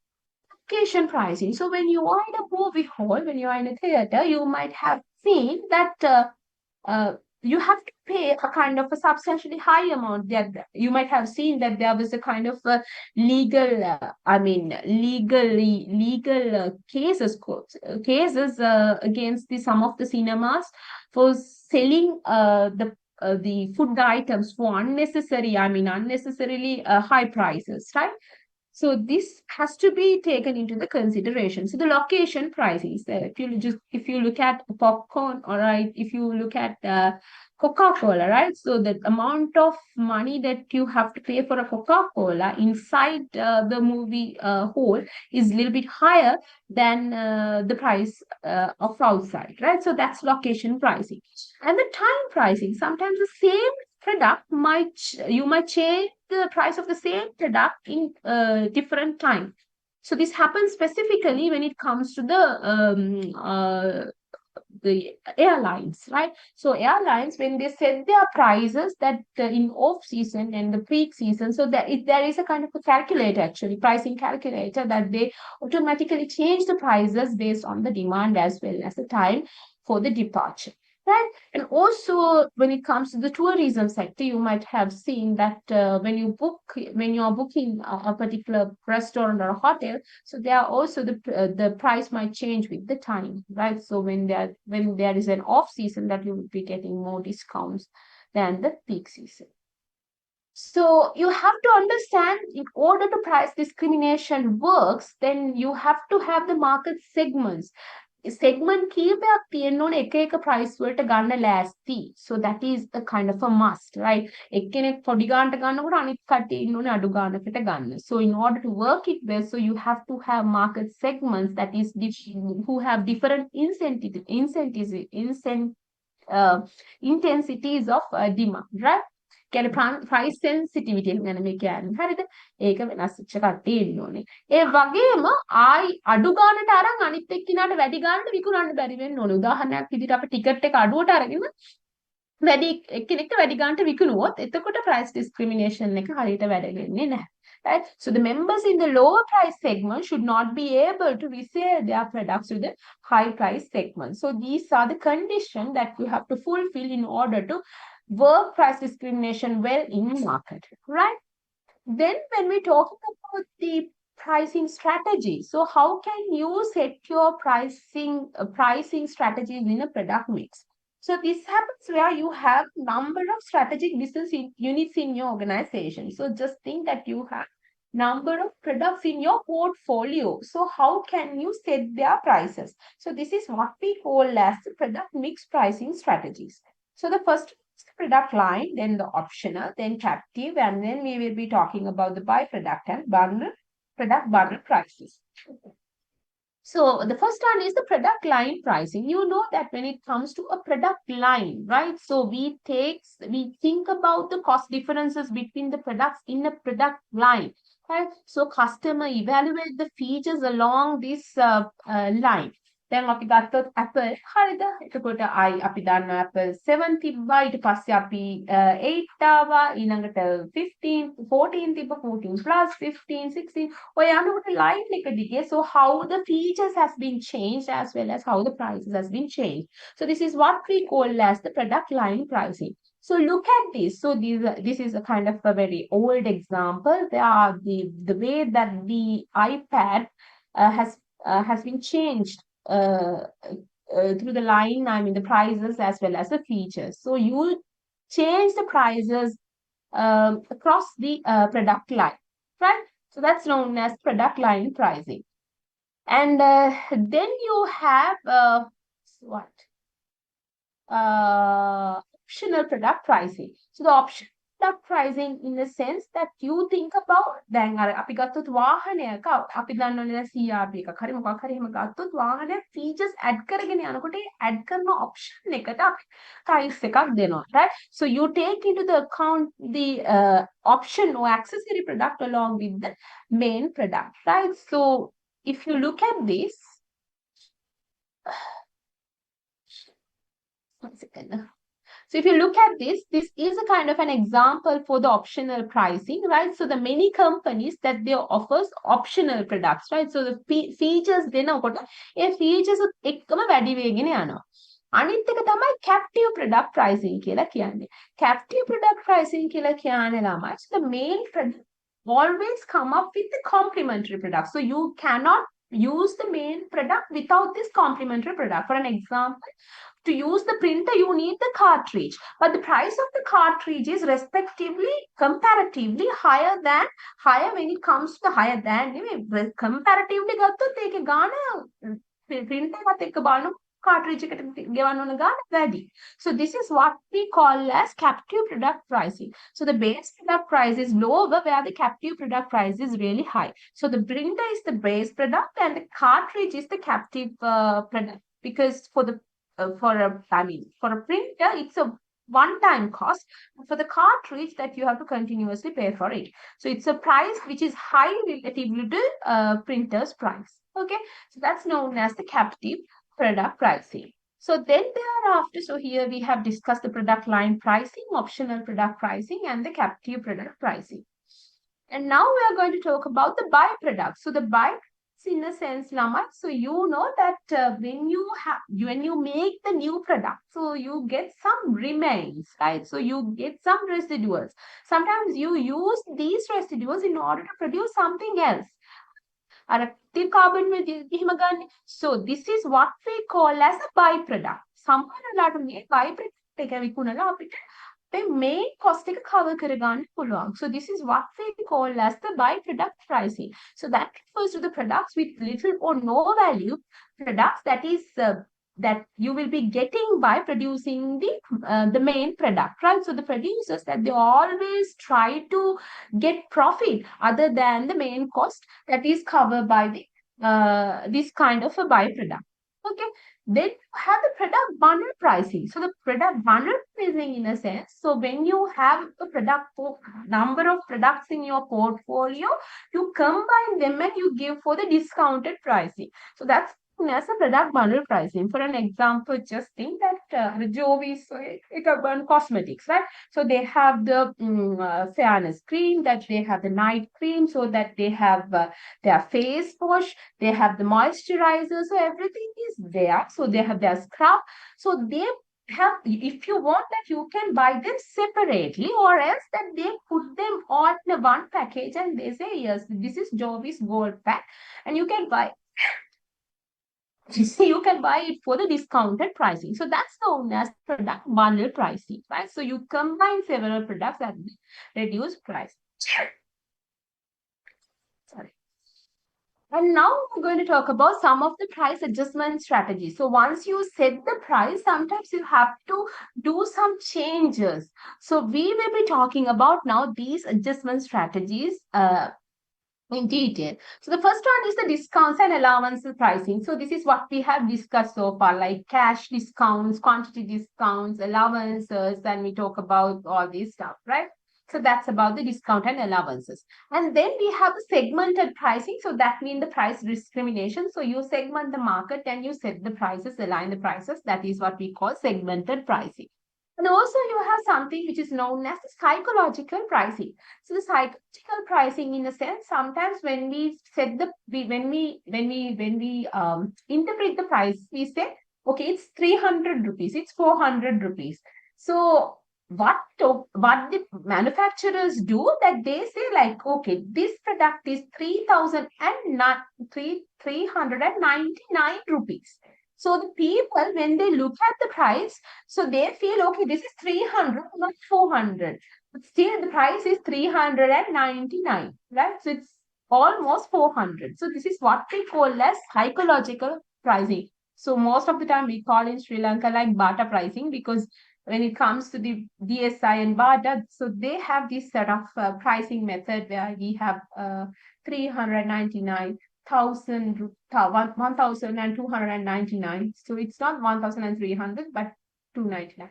Location pricing. So when you are in a movie hall, when you are in a theater, you might have seen that uh, you have to pay a kind of a substantially high amount. That you might have seen that there was a kind of a legal, legal cases against some of the cinemas for selling the food items for unnecessarily high prices, right? So this has to be taken into the consideration. So the location prices, if you look at popcorn, all right, if you look at Coca-Cola, right? So the amount of money that you have to pay for a Coca-Cola inside the movie hall is a little bit higher than the price of outside, right? So that's location pricing. And the time pricing. Sometimes the same product you might change the price of the same product in different time. So this happens specifically when it comes to the airlines, right? So airlines, when they set their prices that in off season and the peak season, so there is a kind of a calculator, actually pricing calculator, that they automatically change the prices based on the demand as well as the time for the departure. Right. And also, when it comes to the tourism sector, you might have seen that when you are booking a particular restaurant or a hotel, so there are also the price might change with the time, right? So when there is an off season, that you would be getting more discounts than the peak season. So you have to understand, in order to price discrimination works, then you have to have the market segments. Segment කීපයක් තියෙන්න ඕනේ එක එක price වලට ගන්න ලෑස්ති. So that is a kind of a must, right? එක්කෙනෙක් පොඩි ගානට ගන්නකොට අනිත් කට්ටිය ඉන්න ඕනේ අඩු ගානකට ගන්න. So in order to work it well, so you have to have market segments that is who have different intensities of demand, right? කියන්නේ price sensitivity ගැන මේ කියන්නේ. හරිද? ඒක වෙනස් වෙච්ච කට්ටිය ඉන්න ඕනේ. ඒ වගේම ආයි අඩු ගානට අරන් අනිත් එක්කිනාට වැඩි ගානට විකුණන්න බැරි වෙන්න ඕනේ. උදාහරණයක් විදිහට අපි ටිකට් එක අඩුවට අරගෙන වැඩි එක්කෙනෙක්ට වැඩි ගානට විකුණුවොත් එතකොට price discrimination එක හරියට වැඩ වෙන්නේ නැහැ. Right? So the members in the lower price segment should not be able to resell their products to the high price segment. So these are the conditions that you have to fulfill in order to work price discrimination well in the market, right? Then when we talk about the pricing strategy, so how can you set your pricing strategies in a product mix? So this happens where you have number of strategic business units in your organization. So just think that you have number of products in your portfolio. So how can you set their prices? So this is what we call as the product mix pricing strategies. So the first product line, then the optional, then captive, and then we will be talking about the byproduct and product bundle prices. So the first one is the product line pricing. You know that when it comes to a product line, right? So we think about the cost differences between the products in a product line. Right? So customer evaluate the features along this line. දැන් අපි ගත්තොත් Apple හරිද? එතකොට අපි දන්නවා Apple 7 තිබ්බා, ඊට පස්සේ අපි 8 ආවා, ඊළඟට 15 14 තිබ්බා, 14 plus 15 16 ඔය යනකොට line එක දිගේ. So how the features has been changed as well as how the prices has been changed. So this is what we call as the product line pricing. So look at this. So this is a kind of a very old example. There are the way that the iPad has been changed through the line, I mean the prices as well as the features. So you change the prices across the product line, right? So that's known as product line pricing. And then you have what? Optional product pricing. So the optional product pricing in the sense that you think about දැන් අර අපි ගත්තොත් වාහනයක අපි දන්නවනේ දැන් CRV එකක් හරි මොකක් හරි එහෙම ගත්තොත් වාහනයක් features add කරගෙන යනකොට ඒ add කරන option එකට අපි price එකක් දෙනවා, right? So you take into the account the option or accessory product along with the main product, right? So if you look at this, one second. So if you look at this is a kind of an example for the optional pricing, right? So the many companies that they offers optional products, right? So the features දෙනකොට ඒ features එක්කම වැඩි වෙගෙන යනවා. අනිත් එක තමයි captive product pricing කියලා කියන්නේ. Captive product pricing කියලා කියන්නේ ළමයි. So the main product always come up with the complementary product. So you cannot use the main product without this complementary product. For an example, to use the printer, you need the cartridge, but the price of the cartridge is respectively, comparatively higher when it comes to the higher than, comparatively ගත්තොත් ඒකේ ගාණ printer එකත් එක්ක බලන cartridge එකට ගෙවන්න ඕන ගාණ වැඩි. So this is what we call as captive product pricing. So the base product price is lower where the captive product price is really high. So the printer is the base product and the cartridge is the captive product, because for a printer, it's a one-time cost. For the cartridge, that you have to continuously pay for it. So it's a price which is high relatively to printer's price. Okay, so that's known as the captive product pricing. So then thereafter, so here we have discussed the product line pricing, optional product pricing, and the captive product pricing. And now we are going to talk about the byproduct. So the byproduct, in a sense, Lama, so you know that when you make the new product, so you get some remains, right? So you get some residuals. Sometimes you use these residuals in order to produce something else. Active carbon with so this is what we call as a byproduct. Someone byproduct main cost එක cover කරගන්න පුළුවන්. So this is what we call as the byproduct pricing. So that refers to the products with little or no value, products that you will be getting by producing the main product, right? So the producers that they always try to get profit other than the main cost that is covered by the this kind of a byproduct. Okay, then you have the product bundle pricing. So the product bundle pricing, in a sense, so when you have a product number of products in your portfolio, you combine them and you give for the discounted pricing. So that's as a product bundle pricing. For an example, just think that the Jovis cosmetics, right? So they have the fairness cream, that they have the night cream, so that they have their face wash, they have the moisturizer, so everything is there. So they have their scrub. So they have, if you want that, you can buy them separately, or else that they put them all in one package and they say, yes, this is Jovis Gold Pack, and you can buy. You can buy it for the discounted pricing. So that's known as product bundle pricing, right? So you combine several products at reduced price. Sorry. And now we're going to talk about some of the price adjustment strategies. So once you set the price, sometimes you have to do some changes. So we will be talking about now these adjustment strategies in detail. So the first one is the discounts and allowances pricing. So this is what we have discussed so far, like cash discounts, quantity discounts, allowances, and we talk about all this stuff, right? So that's about the discount and allowances. And then we have the segmented pricing. So that means the price discrimination. So you segment the market and you set the prices, align the prices. That is what we call segmented pricing. And also you have something which is known as psychological pricing. So the psychological pricing, in a sense, sometimes when we set the when we interpret the price, we say, okay, it's 300 rupees, it's 400 rupees. So what the manufacturers do, that they say like, okay, this product is 3,399 rupees. So the people, when they look at the price, so they feel, okay, this is 300, not 400. But still the price is 399, right? So it's almost 400. So this is what we call as psychological pricing. So most of the time we call in Sri Lanka like Bata pricing, because when it comes to the DSI and BARDA, so they have this sort of pricing method where we have 399,000, 1,299. So it's not 1,300, but 299.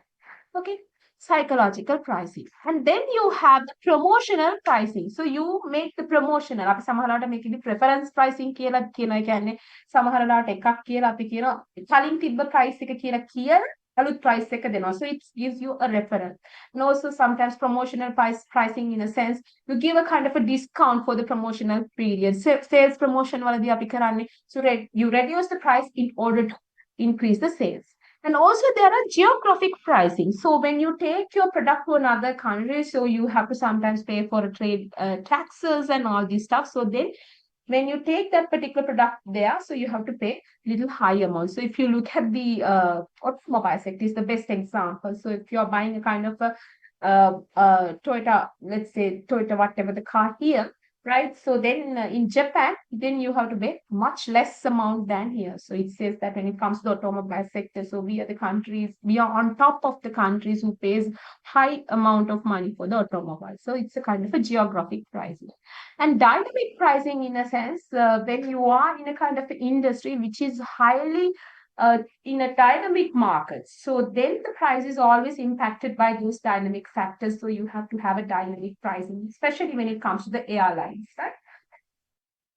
Okay. Psychological pricing. And then you have the promotional pricing. So you make the promotional. අපි සමහරවිට මේකෙදි preference pricing කියලා කියනවා. කියන්නේ සමහරවිට එකක් කියලා අපි කියනවා කලින් තිබ්බ price එක කියලා කියලා අලුත් price එක දෙනවා. So it gives you a reference. And also sometimes promotional pricing, in a sense, you give a kind of a discount for the promotional period. Sales promotion වලදී අපි කරන්නේ. So you reduce the price in order to increase the sales. And also there are geographic pricing. So when you take your product to another country, so you have to sometimes pay for trade taxes and all this stuff. So then when you take that particular product there, so you have to pay little higher amount. So if you look at the automobile sector, is the best example. So if you're buying a kind of a Toyota, let's say Toyota, whatever the car here, right? So then in Japan, then you have to pay much less amount than here. So it says that when it comes to the automobile sector, so we are on top of the countries who pays high amount of money for the automobile. So it's a kind of a geographic pricing. And dynamic pricing, in a sense, when you are in a kind of industry which is highly in a dynamic market, so then the price is always impacted by those dynamic factors. So you have to have a dynamic pricing, especially when it comes to the airlines, right?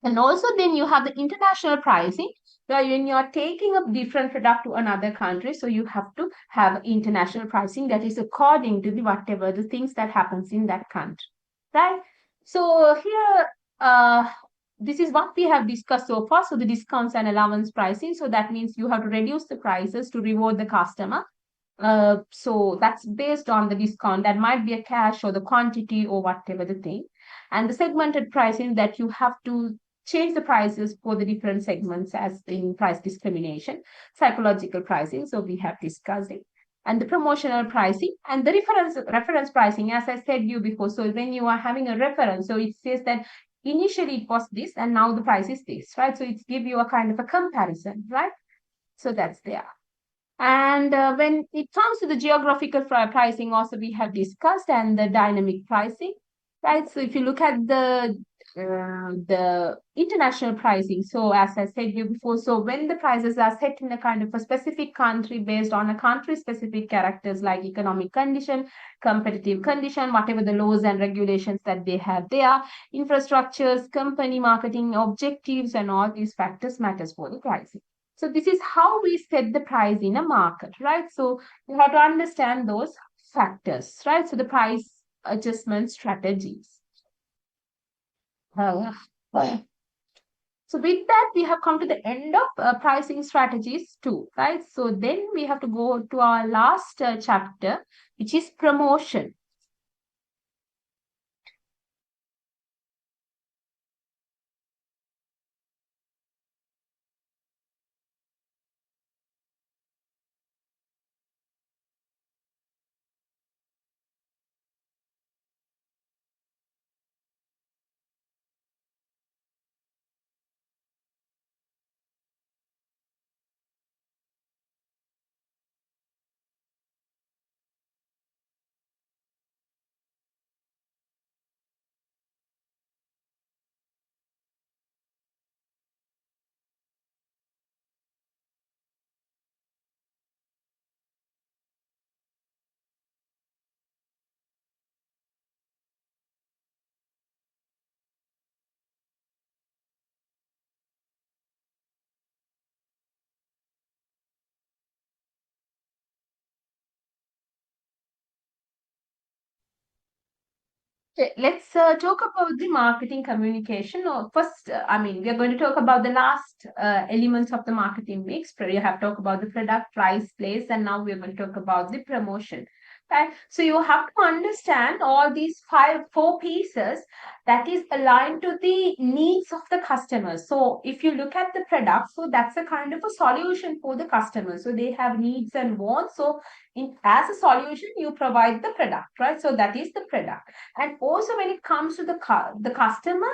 And also then you have the international pricing, where when you are taking a different product to another country, so you have to have international pricing that is according to the whatever the things that happens in that country, right? So here, this is what we have discussed so far. So the discounts and allowance pricing. So that means you have to reduce the prices to reward the customer. So that's based on the discount. That might be a cash or the quantity or whatever the thing. And the segmented pricing, that you have to change the prices for the different segments, as in price discrimination. Psychological pricing, so we have discussed it. And the promotional pricing and the reference pricing, as I said you before. So when you are having a reference, so it says that initially it was this and now the price is this, right? So it's give you a kind of a comparison, right? So that's there. And when it comes to the geographical pricing, also we have discussed, and the dynamic pricing, right? So if you look at the international pricing, so as I said you before, so when the prices are set in a kind of a specific country based on a country-specific characters like economic condition, competitive condition, whatever the laws and regulations that they have there, infrastructures, company marketing objectives, and all these factors matters for the pricing. So this is how we set the price in a market, right? So you have to understand those factors, right? So the price adjustment strategies. So with that, we have come to the end of pricing strategies too, right? So then we have to go to our last chapter, which is promotion. Okay, let's talk about the marketing communication. Or first, we are going to talk about the last elements of the marketing mix. You have talked about the product, price, place, and now we are going to talk about the promotion. Right? So you have to understand all these four pieces that is aligned to the needs of the customers. So if you look at the product, so that's a kind of a solution for the customer. So they have needs and wants. So as a solution, you provide the product, right? So that is the product. And also when it comes to the customer,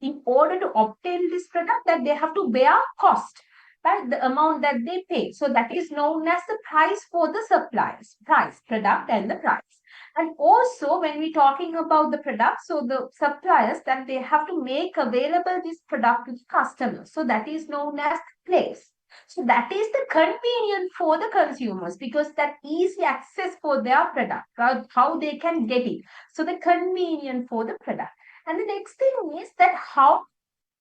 in order to obtain this product, that they have to bear cost, right? The amount that they pay. So that is known as the price for the suppliers, price, product and the price. And also when we're talking about the product, so the suppliers that they have to make available this product to the customer. So that is known as place. So that is the convenience for the consumers because that easy access for their product, right? How they can get it. So the convenience for the product. And the next thing is that how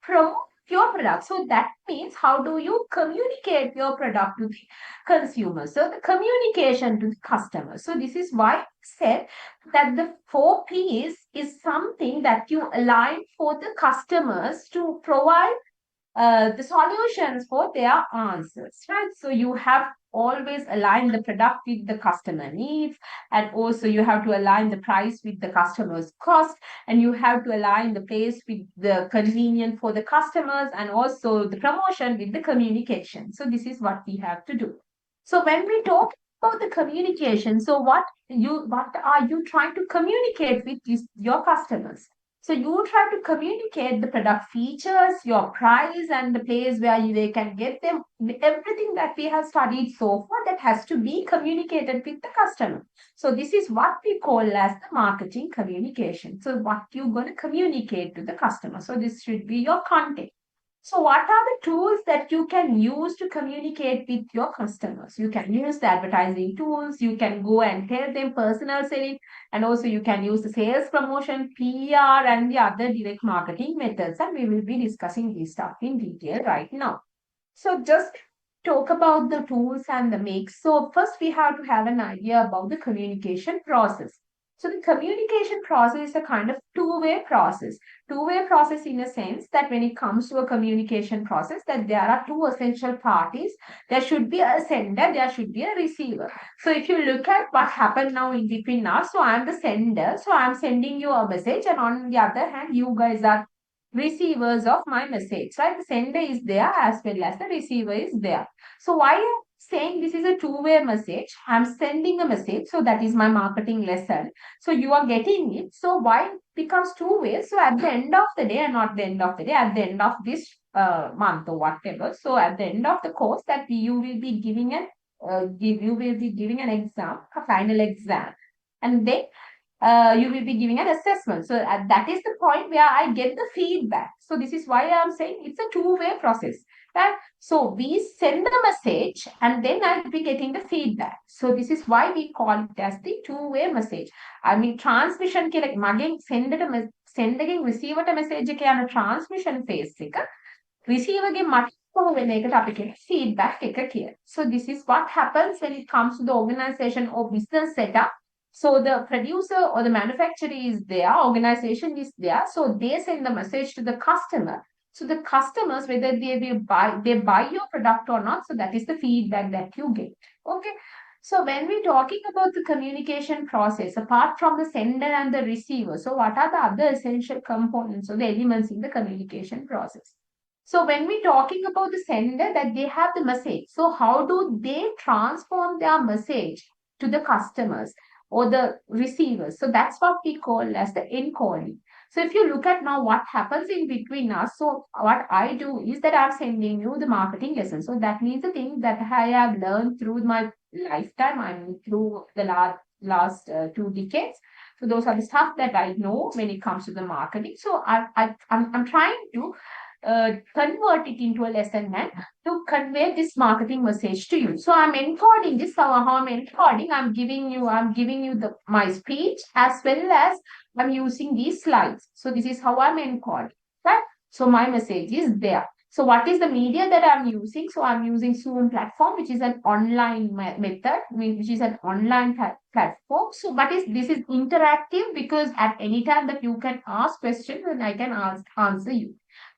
promote your product. So that means how do you communicate your product to the consumer? So the communication to the customer. So this is why I said that the 4 Ps is something that you align for the customers to provide the solutions for their answers, right? So you have always align the product with the customer needs, and also you have to align the price with the customer's cost, and you have to align the place with the convenience for the customers, and also the promotion with the communication. So this is what we have to do. So when we talk about the communication, so what are you trying to communicate with your customers? So you try to communicate the product features, your price, and the place where they can get them. Everything that we have studied so far that has to be communicated with the customer. So this is what we call as the marketing communication. So what you're going to communicate to the customer. So this should be your content. So what are the tools that you can use to communicate with your customers? You can use the advertising tools. You can go and tell them personal selling, and also you can use the sales promotion, PR, and the other direct marketing methods. And we will be discussing this stuff in detail right now. So just talk about the tools and the mix. So first we have to have an idea about the communication process. So the communication process is a kind of two-way process. Two-way process in a sense that when it comes to a communication process, that there are two essential parties. There should be a sender, there should be a receiver. So if you look at what happened now in between us, so I'm the sender, so I'm sending you a message, and on the other hand, you guys are receivers of my message, right? The sender is there as well as the receiver is there. So why I'm saying this is a two-way message? I'm sending a message, so that is my marketing lesson. So you are getting it. So why it becomes two ways? So at the end of the day, and not the end of the day, at the end of this month or whatever. So at the end of the course, that you will be giving an you will be giving an exam, a final exam, and then you will be giving an assessment. So that is the point where I get the feedback. So this is why I'm saying it's a two-way process. Right? So we send the message and then I'll be getting the feedback. So this is why we call it as the two-way message. I mean, transmission ke like මගෙන් send එකෙන් receiver ට message එක යන transmission phase එක receiver ගේ මට වෙන එකට අපි කියන feedback එක කියලා. So this is what happens when it comes to the organization or business setup. So the producer or the manufacturer is there, organization is there. So they send the message to the customer. So the customers, whether they buy your product or not, so that is the feedback that you get. Okay. So when we're talking about the communication process, apart from the sender and the receiver, so what are the other essential components or the elements in the communication process? So when we're talking about the sender, that they have the message. So how do they transform their message to the customers or the receivers? So that's what we call as the encoding. So if you look at now what happens in between us, so what I do is that I'm sending you the marketing lesson. So that means the thing that I have learned through my lifetime, I mean through the last 2 decades. So those are the stuff that I know when it comes to the marketing. So I'm trying to convert it into a lesson and to convey this marketing message to you. So I'm encoding this. So how I'm encoding, I'm giving you my speech as well as I'm using these slides. So this is how I'm encoding. Right? So my message is there. So what is the media that I'm using? So I'm using Zoom platform, which is an online method, which is an online platform. So this is interactive because at any time that you can ask questions and I can answer you.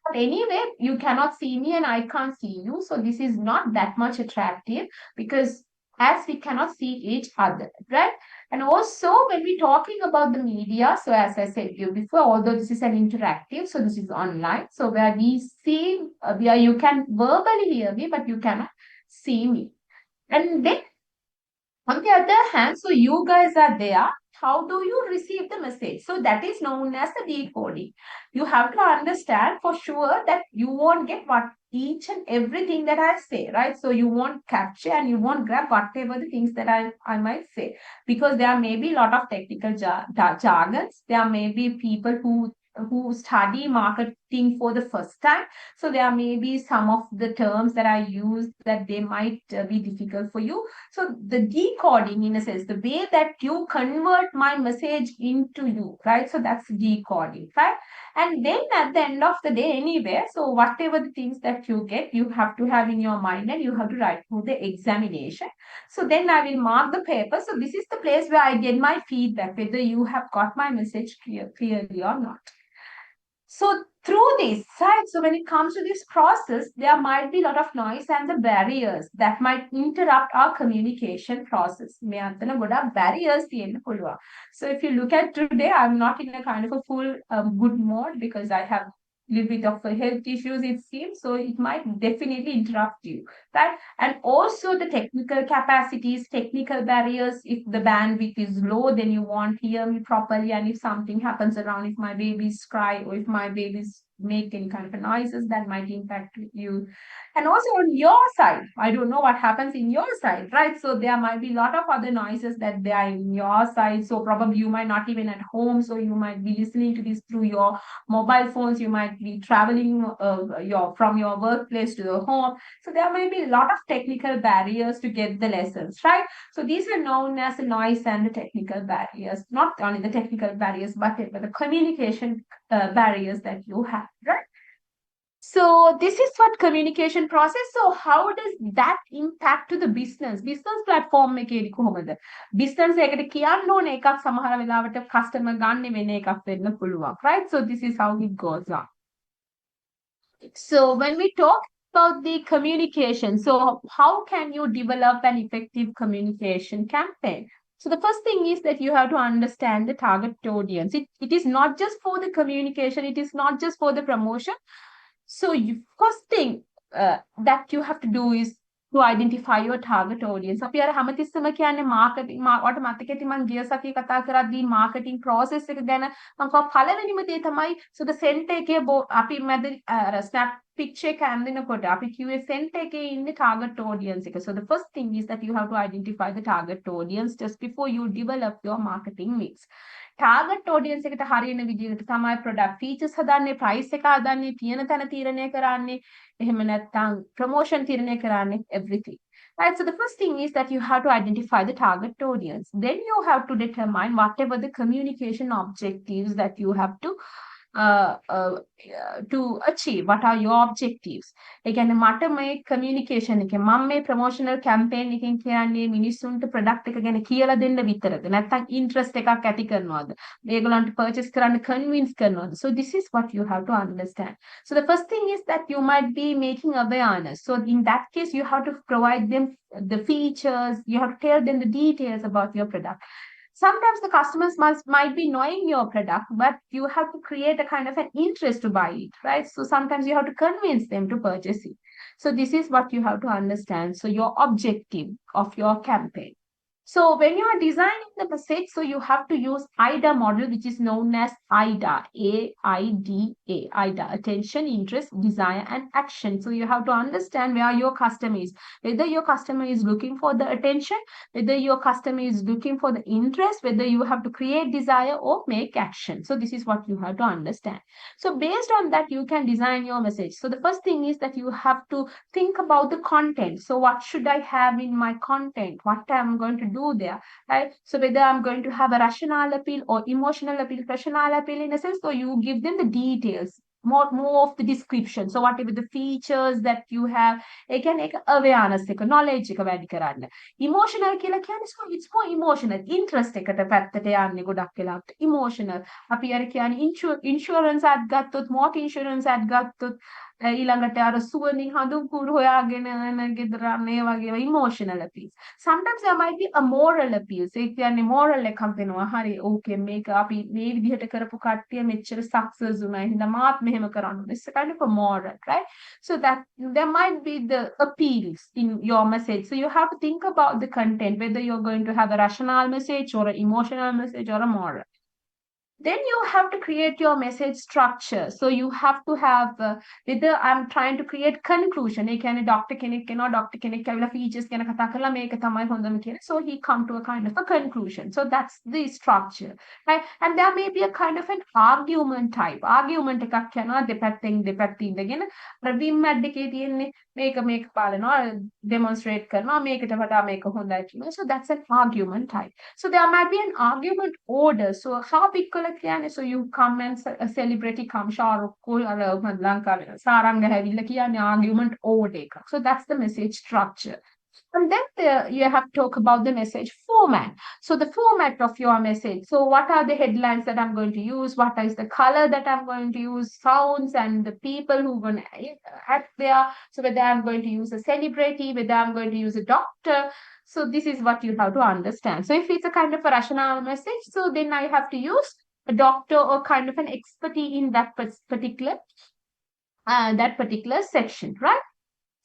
But anyway, you cannot see me and I can't see you. So this is not that much attractive because as we cannot see each other, right? And also when we're talking about the media, so as I said you before, although this is an interactive, so this is online, so where we see, where you can verbally hear me, but you cannot see me. And then on the other hand, so you guys are there. How do you receive the message? So that is known as the decoding. You have to understand for sure that you won't get what each and everything that I say, right? So you won't capture and you won't grab whatever the things that I might say, because there may be a lot of technical jargons. There may be people who study marketing for the first time, so there may be some of the terms that I use that they might be difficult for you. So the decoding, in a sense, the way that you convert my message into you, right? So that's decoding, right? And then at the end of the day, anyway, so whatever the things that you get, you have to have in your mind and you have to write for the examination. So then I will mark the paper. So this is the place where I get my feedback, whether you have got my message clearly or not. So through this, right? So when it comes to this process, there might be a lot of noise and the barriers that might interrupt our communication process. මේ අතන ගොඩක් barriers තියෙන්න පුළුවන්. So if you look at today, I'm not in a kind of a full good mode because I have little bit of health issues, it seems, so it might definitely interrupt you, right? And also the technical capacities, technical barriers. If the bandwidth is low, then you won't hear me properly, and if something happens around, if my babies cry or if my babies make any kind of noises, that might impact you. And also on your side, I don't know what happens in your side, right? So there might be a lot of other noises that they are in your side, so probably you might not even at home, so you might be listening to this through your mobile phones, you might be traveling from your workplace to your home. So there may be a lot of technical barriers to get the lessons, right? So these are known as the noise and the technical barriers, not only the technical barriers, but the communication barriers that you have, right? So this is what communication process. So how does that impact to the business? Business platform එකේදී කොහොමද? Business එකට කියන්න ඕන එකක් සමහර වෙලාවට customer ගන්න වෙන එකක් වෙන්න පුළුවන්, right? So this is how it goes on. So when we talk about the communication, so how can you develop an effective communication campaign? So the first thing is that you have to understand the target audience. It is not just for the communication, it is not just for the promotion. So first thing that you have to do is to identify your target audience. අපි අර හැමතිස්සම කියන්නේ marketing වට මතකෙති මම ගිය සතියේ කතා කරද්දී marketing process එක ගැන මම කව පළවෙනිම දේ තමයි so the center එකේ අපි මැද අර snap picture එක ඇඳිනකොට අපි කිව්වේ center එකේ ඉන්නේ target audience එක. So the first thing is that you have to identify the target audience just before you develop your marketing mix. Target audience එකට හරියන විදිහට තමයි ප්‍රොඩක්ට් ෆීචර්ස් හදන්නේ, ප්‍රයිස් එක හදන්නේ, තියෙන තැන තීරණය කරන්නේ, එහෙම නැත්නම් ප්‍රොමෝෂන් තීරණය කරන්නේ, everything. Right, so the first thing is that you have to identify the target audience. Then you have to determine whatever the communication objectives that you have to achieve. What are your objectives? ඒ කියන්නේ මට මේ communication එකේ මම මේ promotional campaign එකෙන් කියන්නේ මිනිස්සුන්ට product එක ගැන කියලා දෙන්න විතරද නැත්නම් interest එකක් ඇති කරනවද මේගොල්ලන්ට purchase කරන්න convince කරනවද? So this is what you have to understand. So the first thing is that you might be making awareness. So in that case you have to provide them the features, you have to tell them the details about your product. Sometimes the customers might be knowing your product, but you have to create a kind of an interest to buy it, right? So sometimes you have to convince them to purchase it. So this is what you have to understand. So your objective of your campaign. So when you are designing the message, so you have to use AIDA model, which is known as AIDA, A-I-D-A, AIDA, attention, interest, desire, and action. So you have to understand where your customer is, whether your customer is looking for the attention, whether your customer is looking for the interest, whether you have to create desire or make action. So this is what you have to understand. So based on that, you can design your message. So the first thing is that you have to think about the content. So what should I have in my content? What I'm going to do there, right? So whether I'm going to have a rational appeal or emotional appeal, rational appeal in a sense, so you give them the details, more of the description. So whatever the features that you have, again, awareness, knowledge, emotional කියලා කියන්නේ so it's more emotional, interest එකට පැත්තට යන්නේ ගොඩක් වෙලාවට emotional. අපි අර කියන්නේ insurance ad ගත්තොත්, motor insurance ad ගත්තොත්, ඊළඟට අර සුවඳින් හඳුන් කුරු හොයාගෙන යන ගෙදර යන ඒ වගේ emotional appeals. Sometimes there might be a moral appeals. ඒ කියන්නේ moral එකක් දෙනවා. හරි okay මේක අපි මේ විදිහට කරපු කට්ටිය මෙච්චර success වුණා. එහෙනම් මාත් මෙහෙම කරන්න ඕනේ. It's a kind of a moral, right? So that there might be the appeals in your message. So you have to think about the content, whether you're going to have a rational message or an emotional message or a moral. Then you have to create your message structure. So you have to have whether I'm trying to create conclusion. ඒ කියන්නේ doctor කෙනෙක් කෙනා doctor කෙනෙක් ඇවිල්ලා features ගැන කතා කරලා මේක තමයි හොඳම කියලා. So he come to a kind of a conclusion. So that's the structure. Right? And there may be a kind of an argument type. Argument එකක් කියනවා දෙපැත්තෙන් ඉඳගෙන අර wim ad එකේ තියෙන්නේ මේක බලනවා demonstrate කරනවා මේකට වඩා මේක හොඳයි කියලා. So that's an argument type. So there might be an argument order. So how pickle කියන්නේ so you come and a celebrity come Shahrukh අර ලංකාවේ සාරංග හැවිල්ලා කියන්නේ argument order එකක්. So that's the message structure. And then you have to talk about the message format. So the format of your message. So what are the headlines that I'm going to use? What is the color that I'm going to use? Sounds and the people who are going to act there. So whether I'm going to use a celebrity, whether I'm going to use a doctor. So this is what you have to understand. So if it's a kind of a rational message, so then I have to use a doctor or kind of an expertise in that particular section, right?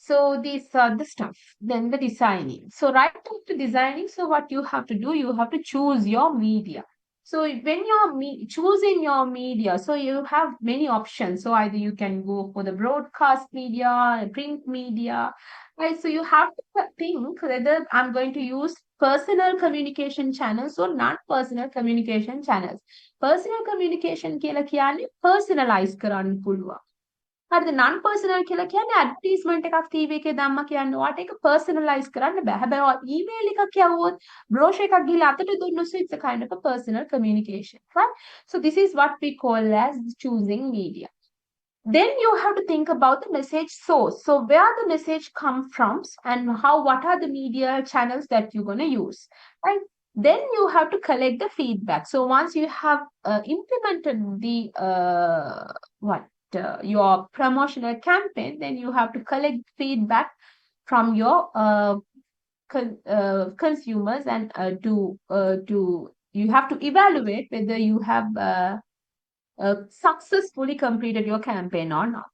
So these are the stuff. Then the designing. So right after designing, so what you have to do, you have to choose your media. So when you're choosing your media, so you have many options. So either you can go for the broadcast media, print media, right? So you have to think whether I'm going to use personal communication channels or non-personal communication channels. Personal communication කියලා කියන්නේ personalize කරන්න පුළුවන්. හරිද non personal කියලා කියන්නේ advertisement එකක් TV එකේ දැම්ම කියන්නේ ඔයාට ඒක personalize කරන්න බෑ. හැබැයි ඔයා ඊමේල් එකක් යවුවොත් brochure එකක් ගිහලා අතට දුන්නොත් it's a kind of a personal communication, right? So this is what we call as choosing media. Then you have to think about the message source. So where the message comes from and what are the media channels that you're going to use, right? Then you have to collect the feedback. So once you have implemented the your promotional campaign, then you have to collect feedback from your consumers and you have to evaluate whether you have successfully completed your campaign or not.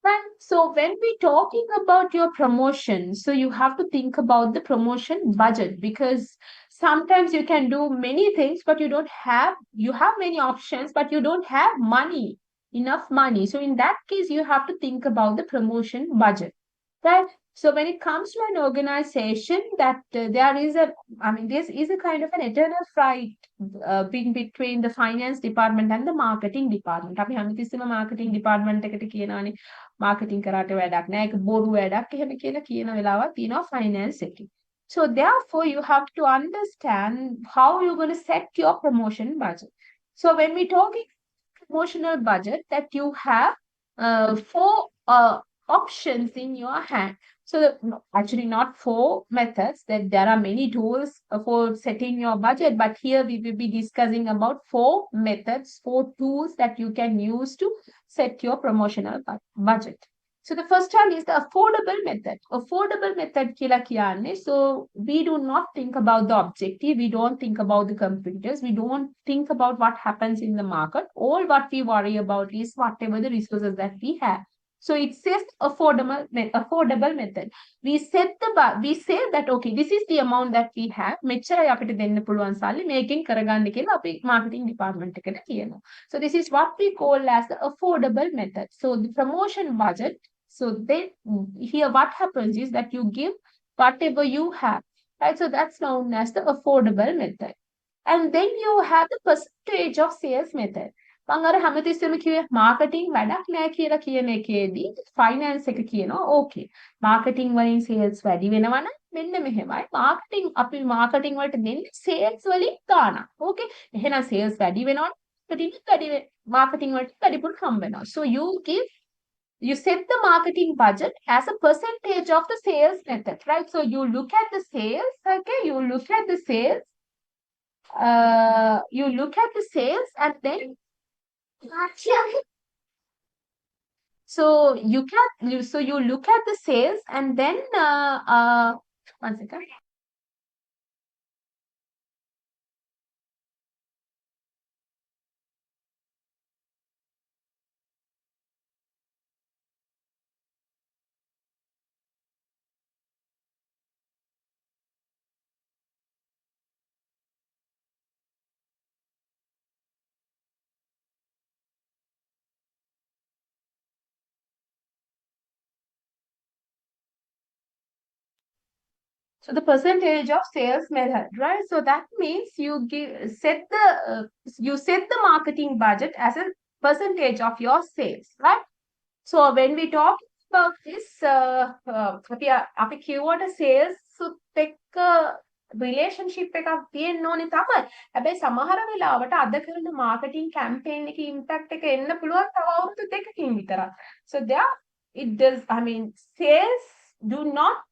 Right? So when we're talking about your promotion, so you have to think about the promotion budget, because sometimes you can do many things, but you have many options, but you don't have enough money. So in that case, you have to think about the promotion budget, right? So when it comes to an organization, that this is a kind of an eternal fight between the finance department and the marketing department. අපි හැමතිස්සෙම marketing department එකට කියනවානේ marketing කරාට වැඩක් නැහැ, ඒක බොරු වැඩක් එහෙම කියලා කියන වෙලාවක් තියෙනවා finance එකේ. So therefore, you have to understand how you're going to set your promotion budget. So when we're talking promotional budget, that you have 4 options in your hand. So actually not 4 methods, that there are many tools for setting your budget, but here we will be discussing about 4 methods, 4 tools that you can use to set your promotional budget. So the first one is the affordable method. Affordable method කියලා කියන්නේ, so we do not think about the objective, we don't think about the competitors, we don't think about what happens in the market. All what we worry about is whatever the resources that we have. So it says affordable method. We say that okay, this is the amount that we have. මෙච්චරයි අපිට දෙන්න පුළුවන් සල්ලි මේකෙන් කරගන්න කියලා අපි marketing department එකට කියනවා. So this is what we call as the affordable method. So the promotion budget. So then here what happens is that you give whatever you have, right? So that's known as the affordable method. And then you have the percentage of sales method. මම අර හැමතිස්සෙම කිව්වේ marketing වැඩක් නෑ කියලා කියන එකේදී finance එක කියනවා okay marketing වලින් sales වැඩි වෙනවා නම් මෙන්න මෙහෙමයි marketing අපි marketing වලට දෙන්නේ sales වලින් ගාණක් okay එහෙනම් sales වැඩි වෙනවා marketing වලට වැඩිපුර හම්බ වෙනවා. So you set the marketing budget as a percentage of the sales method, right? So you look at the sales, okay? You look at the sales and then So you look at the sales and then one second. So the percentage of sales method, right? So that means set the marketing budget as a percentage of your sales, right? So when we talk about this, අපි කිව්වට sales සුත් එක්ක relationship එකක් තියෙන්න ඕනේ තමයි. හැබැයි සමහර වෙලාවට අද කරන marketing campaign එකේ impact එක එන්න පුළුවන් තව අවුරුදු දෙකකින් විතරක්. So there it does, I mean, sales do not,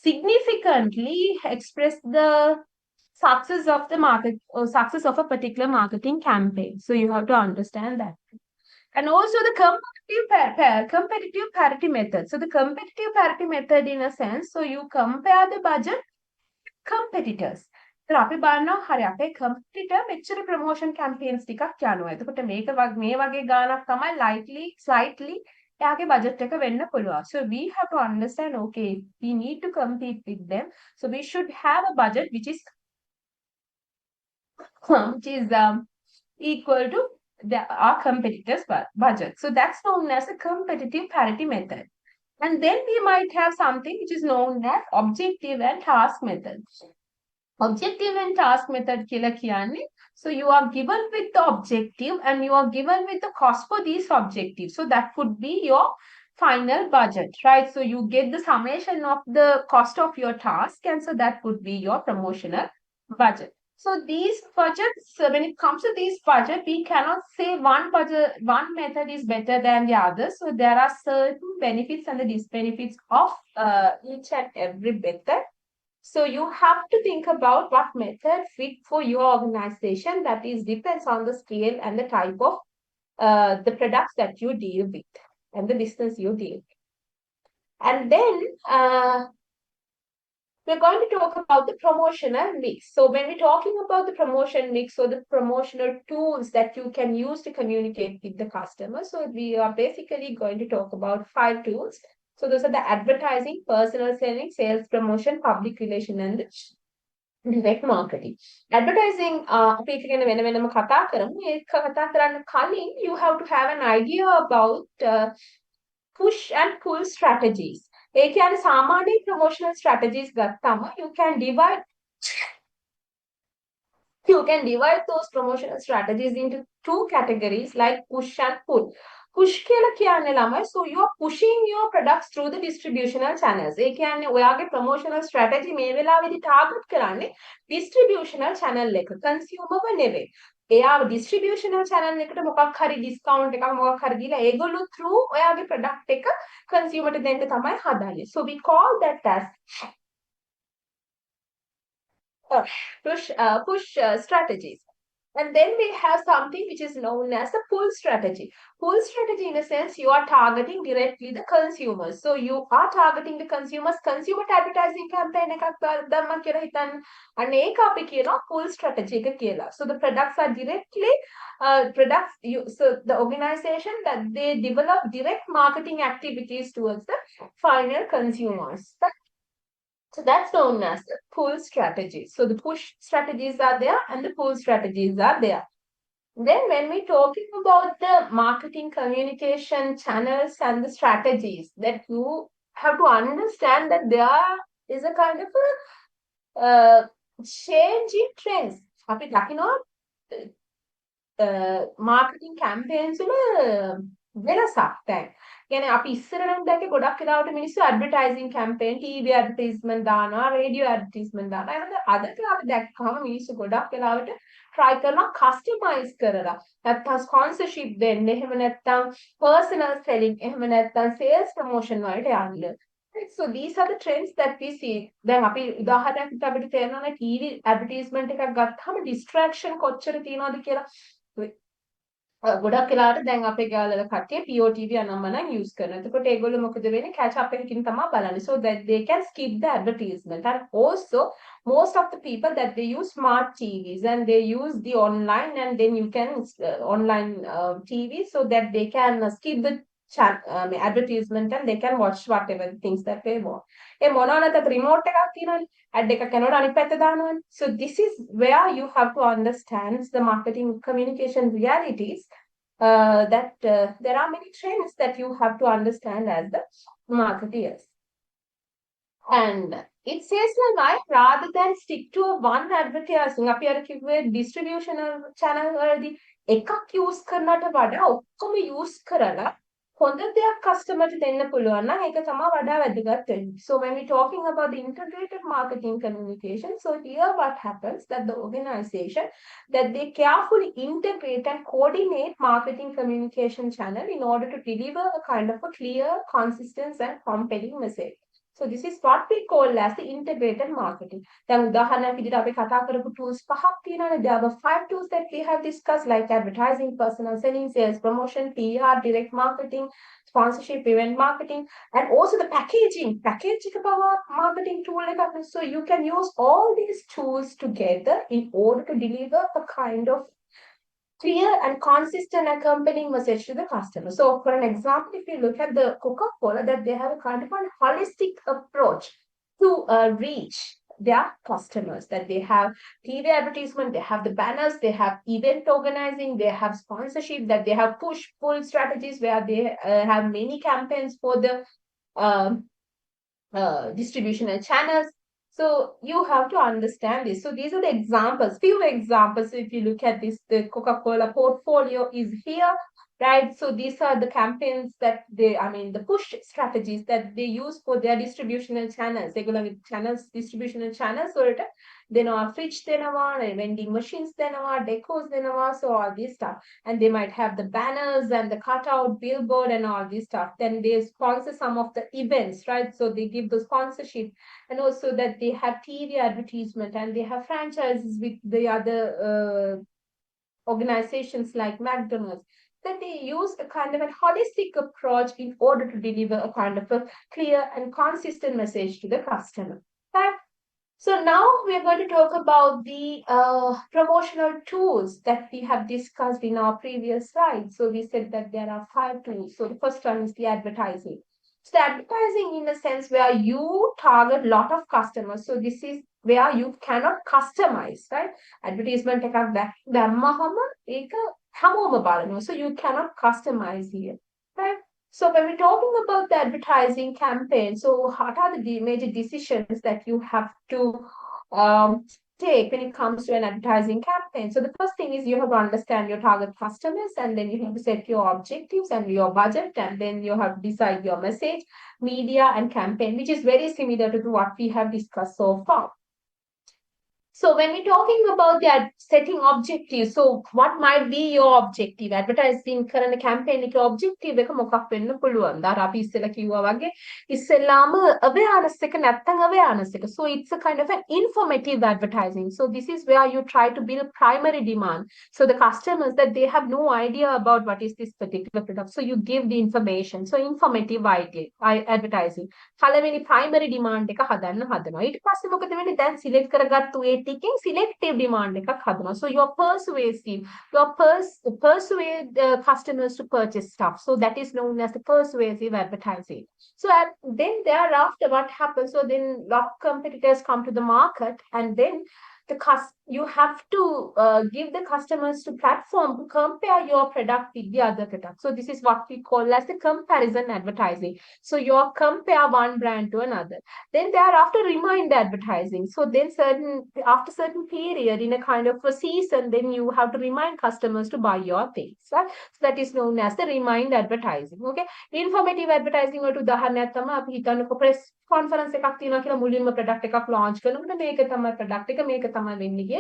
significantly express the success of the market or success of a particular marketing campaign. So you have to understand that. And also the competitive parity method. So the competitive parity method in a sense, so you compare the budget competitors. So අපි බලනවා හරි අපේ competitor මෙච්චර promotion campaigns ටිකක් යනවා. එතකොට මේ වගේ ගාණක් තමයි slightly එයාගේ budget එක වෙන්න පුළුවන්. So we have to understand, okay, we need to compete with them. So we should have a budget which is equal to our competitors' budget. So that's known as a competitive parity method. And then we might have something which is known as objective and task method. Objective and task method කියලා කියන්නේ, so you are given with the objective and you are given with the cost for these objectives. So that could be your final budget, right? So you get the summation of the cost of your task, and so that would be your promotional budget. So these budgets, when it comes to these budget, we cannot say one method is better than the other. So there are certain benefits and the disbenefits of each and every method. So you have to think about what method fit for your organization. That is depends on the scale and the type of the products that you deal with and the business you deal with. And then we're going to talk about the promotional mix. So when we're talking about the promotion mix or the promotional tools that you can use to communicate with the customer, so we are basically going to talk about 5 tools. So those are the advertising, personal selling, sales promotion, public relation, and direct marketing. Advertising, අපි ඒක ගැන වෙන වෙනම කතා කරමු. ඒක කතා කරන්න කලින් you have to have an idea about push and pull strategies. ඒ කියන්නේ සාමාන්‍ය promotional strategies ගත්තම you can divide those promotional strategies into 2 categories like push and pull. Push කියලා කියන්නේ ළමයි, so you are pushing your products through the distributional channels. ඒ කියන්නේ ඔයාගේ promotional strategy මේ වෙලාවේදී target කරන්නේ distributional channel එක, consumer ව නෙවෙයි. එයා distributional channel එකට මොකක් හරි discount එකක් මොකක් හරි දීලා ඒගොල්ලෝ through ඔයාගේ product එක consumer ට දෙන්න තමයි හදන්නේ. So we call that as push strategies. And then we have something which is known as a pull strategy. Pull strategy, in a sense, you are targeting directly the consumers. So you are targeting the consumers. Consumer advertising campaign එකක් දැම්ම කියලා හිතන්න. අන්න ඒක අපි කියනවා pull strategy එක කියලා. So the products are directly so the organization that they develop direct marketing activities towards the final consumers. So that's known as the pull strategies. So the push strategies are there and the pull strategies are there. Then when we're talking about the marketing communication channels and the strategies, that you have to understand that there is a kind of a change in trends. අපි දකිනවා marketing campaigns වල වෙනසක් දැන්. කියන්නේ අපි ඉස්සර නම් දැක්කේ ගොඩක් වෙලාවට මිනිස්සු ඇඩ්වර්ටයිසින් කැම්පේන් TV ඇඩ්වර්ටයිස්මන්ට් දානවා රේඩියෝ ඇඩ්වර්ටයිස්මන්ට් දානවා එහෙනම් අද අපි දැක්කම මිනිස්සු ගොඩක් වෙලාවට try කරනවා කස්ටමයිස් කරලා නැත්නම් ස්පොන්සර්ෂිප් දෙන්න එහෙම නැත්නම් personal selling එහෙම නැත්නම් sales promotion වලට යන්න. So these are the trends that we see. දැන් අපි උදාහරණයක් විදිහට අපිට තේරෙනවා TV ඇඩ්වර්ටයිස්මන්ට් එකක් ගත්තාම distraction කොච්චර තියෙනවද කියලා. ගොඩක් වෙලාවට දැන් අපේ ගෙවල් වල කට්ටිය POTV අනම්මනම් use කරනවා. එතකොට ඒගොල්ලෝ මොකද වෙන්නේ? catch up එකකින් තමයි බලන්නේ. So that they can skip the advertisement. And also most of the people that they use smart TVs and they use the online and then you can online TV so that they can skip the advertisement and they can watch whatever things that they want. ඒ මොනවා නැත්නම් remote එකක් තියෙනවනේ. ad එකක් යනකොට අනිත් පැත්ත දානවනේ. So this is where you have to understand the marketing communication realities that there are many trends that you have to understand as the marketeers. And it says like rather than stick to a one advertising අපි අර කිව්වේ distributional channel වලදී එකක් use කරනට වඩා ඔක්කොම use කරලා හොඳ දෙයක් customer ට දෙන්න පුළුවන් නම් ඒක තමයි වඩා වැදගත් වෙන්නේ. So when we talking about the integrated marketing communication, so here what happens that the organization that they carefully integrate and coordinate marketing communication channel in order to deliver a kind of a clear, consistent and compelling message. So this is what we call as the integrated marketing. දැන් උදාහරණයක් විදිහට අපි කතා කරපු tools පහක් තියෙනවානේ. There were 5 tools that we have discussed like advertising, personal selling, sales promotion, PR, direct marketing, sponsorship, event marketing, and also the packaging. Packaging power marketing tool එකක්. So you can use all these tools together in order to deliver a kind of clear and consistent accompanying message to the customer. So for an example, if you look at the Coca-Cola, that they have a kind of a holistic approach to reach their customers, that they have TV advertisement, they have the banners, they have event organizing, they have sponsorship, that they have push-pull strategies where they have many campaigns for the distributional channels. So you have to understand this. So these are the examples, few examples. So if you look at this, the Coca-Cola portfolio is here, right? So these are the campaigns that the push strategies that they use for their distributional channels. Regular channels, distributional channels, or then our fridge, then our vending machines, then our decos, then our so all this stuff. And they might have the banners and the cutout, billboard, and all this stuff. Then they sponsor some of the events, right? So they give the sponsorship, and also that they have TV advertisement and they have franchises with the other organizations like McDonald's. That they use a kind of a holistic approach in order to deliver a kind of a clear and consistent message to the customer. Right? So now we are going to talk about the promotional tools that we have discussed in our previous slide. So we said that there are 5 tools. So the first one is the advertising. So the advertising in a sense where you target a lot of customers. So this is where you cannot customize, right? Advertisement දැම්මහම ඒක හැමෝම බලනවා. So you cannot customize here, right? So when we're talking about the advertising campaign, so what are the major decisions that you have to take when it comes to an advertising campaign? So the first thing is you have to understand your target customers, and then you have to set your objectives and your budget, and then you have to decide your message, media, and campaign, which is very similar to what we have discussed so far. So when we're talking about the setting objectives, so what might be your objective? Advertising කරන campaign එකේ objective එක මොකක් වෙන්න පුළුවන්ද? අර අපි ඉස්සෙල්ලා කිව්වා වගේ ඉස්සෙල්ලාම awareness එක නැත්තම් awareness එක. So it's a kind of an informative advertising. So this is where you try to build primary demand. So the customers that they have no idea about what is this particular product. So you give the information. So informative idea, advertising. පළවෙනි primary demand එක හදන්න හදනවා. ඊට පස්සේ මොකද වෙන්නේ? දැන් select කරගත්තු ඒ ටිකෙන් selective demand එකක් හදනවා. So you're persuasive. You're persuade customers to purchase stuff. So that is known as the persuasive advertising. So then thereafter what happens? So then lot of competitors come to the market, and then you have to give the customers to platform to compare your product with the other product. So this is what we call as the comparison advertising. So you compare one brand to another. Then thereafter remind advertising. So then after certain period in a kind of a season, then you have to remind customers to buy your things. Right? So that is known as the remind advertising. Okay. Informative advertising වලට උදාහරණයක් තමයි අපි හිතන්නකො press conference එකක් තියෙනවා කියලා මුලින්ම product එකක් launch කරනකොට මේක තමයි product එක මේක තමයි වෙන්නේ කියලා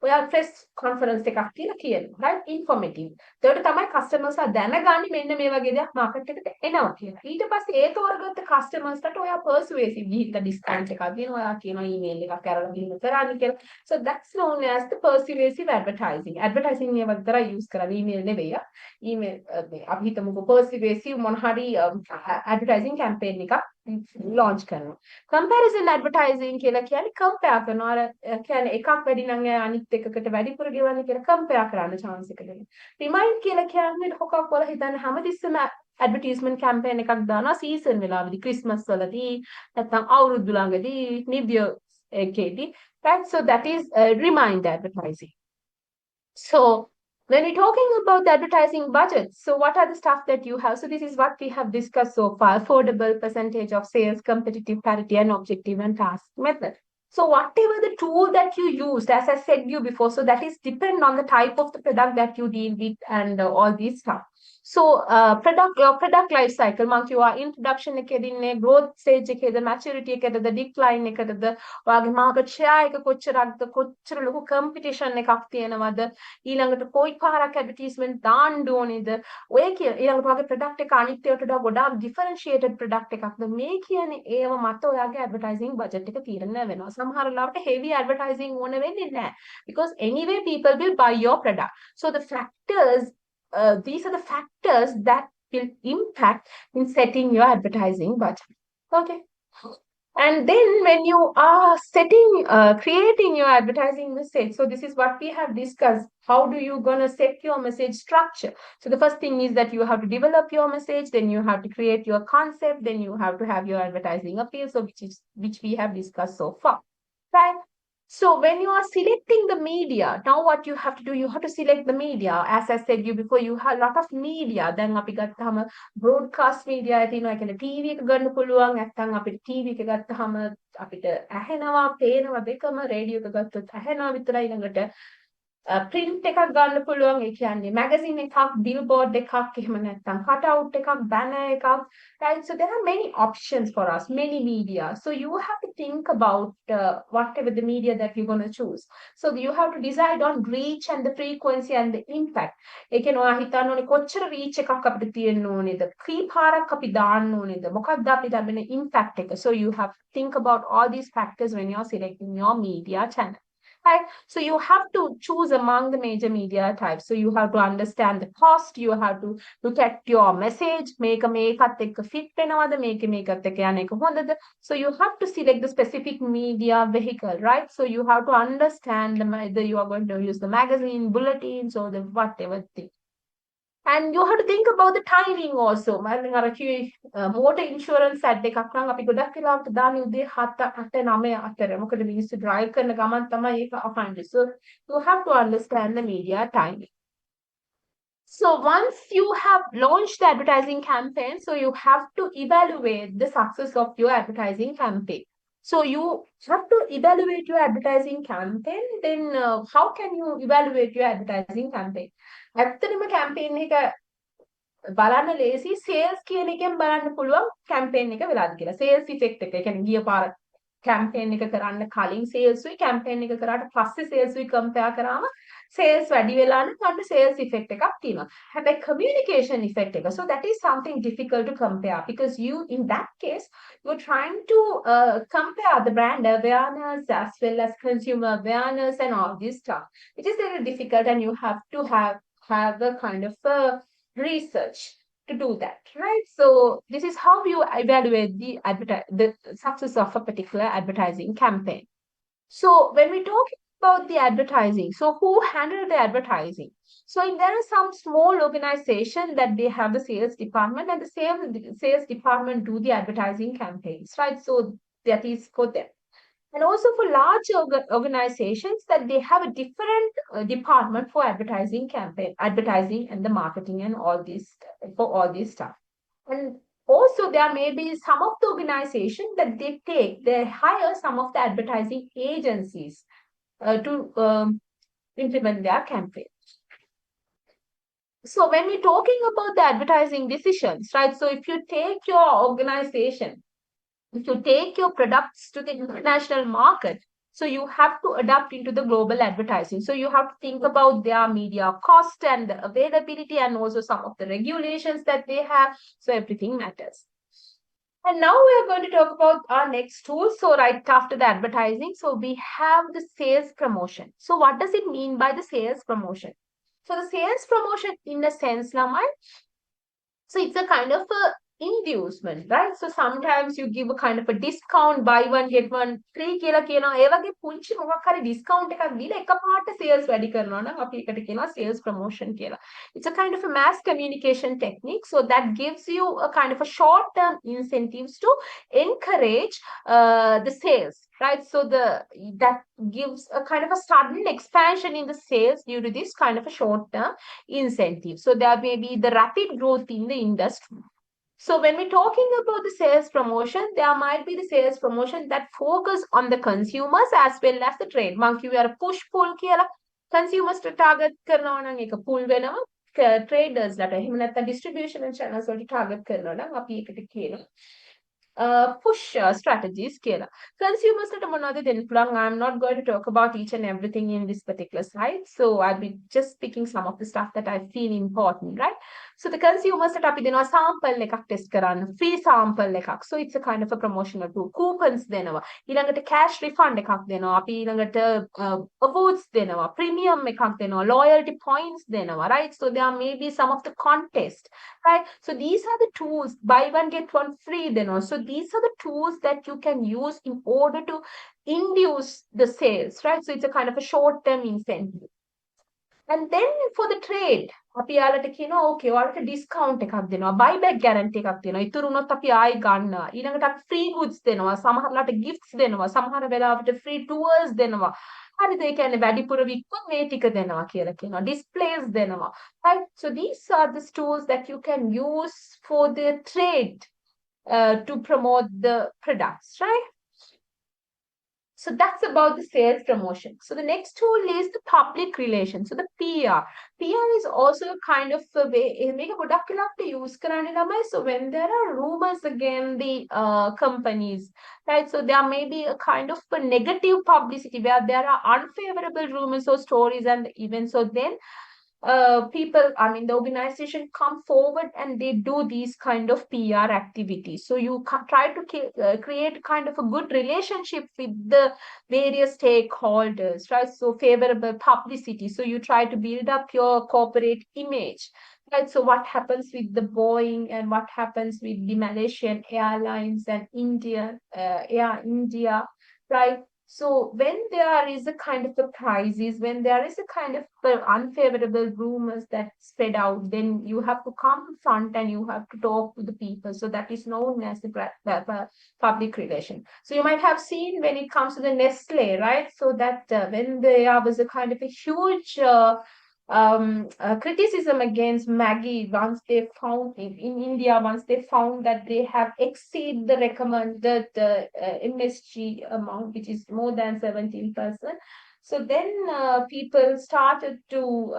ඔයා press conference එකක් කියලා කියනවා. right? informative. ඒකට තමයි customers ලා දැනගන්නේ මෙන්න මේ වගේ දෙයක් market එකට එනවා කියලා. ඊට පස්සේ ඒ තෝරගත්ත customers ලාට ඔයා persuasive ගිහින් discount එකක් දෙනවා. ඔයා කියනවා email එකක් අරලා ගිහින් කරන්න කියලා. So that's known as the persuasive advertising. advertising එක විතරයි use කරන්නේ email නෙවෙයි. email අපි හිතමුකෝ persuasive මොන හරි advertising campaign එකක් launch කරනවා. comparison advertising කියලා කියන්නේ compare කරනවා. අර කියන්නේ එකක් වැඩි නම් අනිත් එකකට වැඩිපුර ගෙවන්න කියලා compare කරන්න chance එක දෙනවා. remind කියලා කියන්නේ හොකක් වල හිතන්න හැමතිස්සෙම advertisement campaign එකක් දානවා season වෙලාවදී Christmas වලදී නැත්නම් අවුරුදු ළඟදී new year එකේදී. right? So that is remind advertising. So when we're talking about the advertising budget, so what are the stuff that you have? So this is what we have discussed so far: affordable, percentage of sales, competitive, parity, and objective and task method. So whatever the tool that you used, as I said you before, so that is depend on the type of the product that you deal with and all these stuff. So your product life cycle, monk you are introduction එකේදී growth stage එකේද maturity එකේද decline එකේද ඔයාගේ market share එක කොච්චරක්ද කොච්චර ලොකු competition එකක් තියෙනවද ඊළඟට කොයි පාරක් advertisement දාන්න ඕනේද ඔය කියන ඊළඟට ඔයාගේ product එක අනිත් ඒවාට වඩා ගොඩාක් differentiated product එකක්ද මේ කියන්නේ ඒව මත ඔයාගේ advertising budget එක තීරණය වෙනවා සමහර ලාවට heavy advertising ඕන වෙන්නේ නැහැ because anyway people will buy your product. So the factors these are the factors that will impact in setting your advertising budget. Okay. And then when you are creating your advertising message, so this is what we have discussed. How do you gonna set your message structure? So the first thing is that you have to develop your message, then you have to create your concept, then you have to have your advertising appeal, so which we have discussed so far, right? So when you are selecting the media, now what you have to do, you have to select the media. As I said you before, you have a lot of media. Then අපි ගත්තාම broadcast media තියෙනවා. ඒ කියන්නේ TV එක ගන්න පුළුවන්. නැත්නම් අපිට TV එක ගත්තාම අපිට ඇහෙනවා, පේනවා දෙකම. රේඩියෝ එක ගත්තොත් ඇහෙනවා විතරයි ළඟට. print එකක් ගන්න පුළුවන්. ඒ කියන්නේ magazine එකක්, billboard එකක්, එහෙම නැත්නම් cut out එකක්, banner එකක්. Right? So there are many options for us, many media. So you have to think about whatever the media that you're going to choose. So you have to decide on reach and the frequency and the impact. ඒ කියන්නේ ඔයා හිතන්න ඕනේ කොච්චර reach එකක් අපිට තියෙන්න ඕනේද? කී පාරක් අපි දාන්න ඕනේද? මොකක්ද අපි ලැබෙන impact එක? So you have to think about all these factors when you're selecting your media channel. Right? So you have to choose among the major media types. So you have to understand the cost. You have to look at your message. මේකත් එක්ක fit වෙනවද? මේකත් එක්ක යන එක හොඳද? So you have to select the specific media vehicle, right? So you have to understand whether you are going to use the magazine, bulletins, or the whatever thing. And you have to think about the timing also. මම අර කිව්වේ motor insurance ad එකක් නම් අපි ගොඩක් වෙලාවට දාන්නේ උදේ 7 8 9 අතර. මොකද මිනිස්සු drive කරන ගමන් තමයි ඒක අහන්නේ. So you have to understand the media timing. So once you have launched the advertising campaign, so you have to evaluate the success of your advertising campaign. So you have to evaluate your advertising campaign. Then how can you evaluate your advertising campaign? ඇත්තටම campaign එක බලන්න ලේසි sales කියන එකෙන් බලන්න පුළුවන් campaign එක වෙලාද කියලා. sales effect එක. ඒ කියන්නේ ගිය පාර campaign එක කරන්න කලින් sales උයි campaign එක කරාට පස්සේ sales උයි compare කරාම sales වැඩි වෙලා නම් අන්න sales effect එකක් තියෙනවා. හැබැයි communication effect එක. So that is something difficult to compare because you in that case you're trying to compare the brand awareness as well as consumer awareness and all this stuff, which is very difficult, and you have to have a kind of research to do that, right? So this is how you evaluate the success of a particular advertising campaign. So when we talk about the advertising, so who handle the advertising? So there are some small organizations that they have the sales department, and the sales department do the advertising campaigns, right? So that is for them. And also for large organizations that they have a different department for advertising and the marketing and all this for all this stuff. And also there may be some of the organizations that they hire some of the advertising agencies to implement their campaigns. So when we're talking about the advertising decisions, right? So if you take your organization, if you take your products to the international market, So you have to adapt into the global advertising. So you have to think about their media cost and the availability and also some of the regulations that they have. So everything matters. And now we are going to talk about our next tool. So right after the advertising, so we have the sales promotion. So what does it mean by the sales promotion? So the sales promotion in a sense, Naman, so it's a kind of a inducement, right? So sometimes you give a kind of a discount, buy one get one free කියලා කියනවා. ඒ වගේ පුංචි මොකක් හරි discount එකක් දීලා එකපාරට sales වැඩි කරනවා නම් අපි ඒකට කියනවා sales promotion කියලා. It's a kind of a mass communication technique. So that gives you a kind of a short term incentives to encourage the sales, right? So that gives a kind of a sudden expansion in the sales due to this kind of a short term incentive. So there may be the rapid growth in the industry. So when we're talking about the sales promotion, there might be the sales promotion that focus on the consumers as well as the trade. Monkey we are push pull කියලා consumers to target කරනවා නම් ඒක pull වෙනවා. Traders ලට එහෙම නැත්නම් distribution channels වලට target කරනවා නම් අපි ඒකට කියනවා push strategies කියලා. Consumers ට මොනවද දෙන්න පුළුවන්? I'm not going to talk about each and everything in this particular slide. So I'll be just picking some of the stuff that I feel important, right? So the consumers ට අපි දෙනවා sample එකක් test කරන්න. Free sample එකක්. So it's a kind of a promotional tool. Coupons දෙනවා. ඊළඟට cash refund එකක් දෙනවා. අපි ඊළඟට awards දෙනවා. Premium එකක් දෙනවා. Loyalty points දෙනවා, right? So there may be some of the contest, right? So these are the tools. Buy one get one free දෙනවා. So these are the tools that you can use in order to induce the sales, right? So it's a kind of a short-term incentive. And then for the trade, අපි යාලට කියනවා okay ඔයාලට discount එකක් දෙනවා, buyback guarantee එකක් දෙනවා. ඉතුරු වුණොත් අපි ආයි ගන්නවා. ඊළඟට අපි free goods දෙනවා. සමහරලාට gifts දෙනවා. සමහර වෙලාවට free tours දෙනවා. හරිද? ඒ කියන්නේ වැඩිපුර වික්කොත් මේ ටික දෙනවා කියලා කියනවා. Displays දෙනවා. Right? So these are the tools that you can use for the trade to promote the products, right? So that's about the sales promotion. So the next tool is the public relations. So the PR. PR is also a kind of a way, මේක ගොඩක් වෙලාවට use කරන්නේ ළමයි. So when there are rumors against the companies, right? So there may be a kind of a negative publicity where there are unfavorable rumors or stories and events. So then people, I mean, the organization come forward and they do these kind of PR activities. So you try to create kind of a good relationship with the various stakeholders, right? So favorable publicity. So you try to build up your corporate image, right? So what happens with the Boeing and what happens with the Malaysian Airlines and Air India, right? So when there is a kind of a crisis, when there is a kind of unfavorable rumors that spread out, then you have to come front and you have to talk to the people. So that is known as the public relation. So you might have seen when it comes to the Nestle, right? So that when there was a kind of a huge criticism against Maggie once they found in India, once they found that they have exceeded the recommended MSG amount, which is more than 17%. So then people started to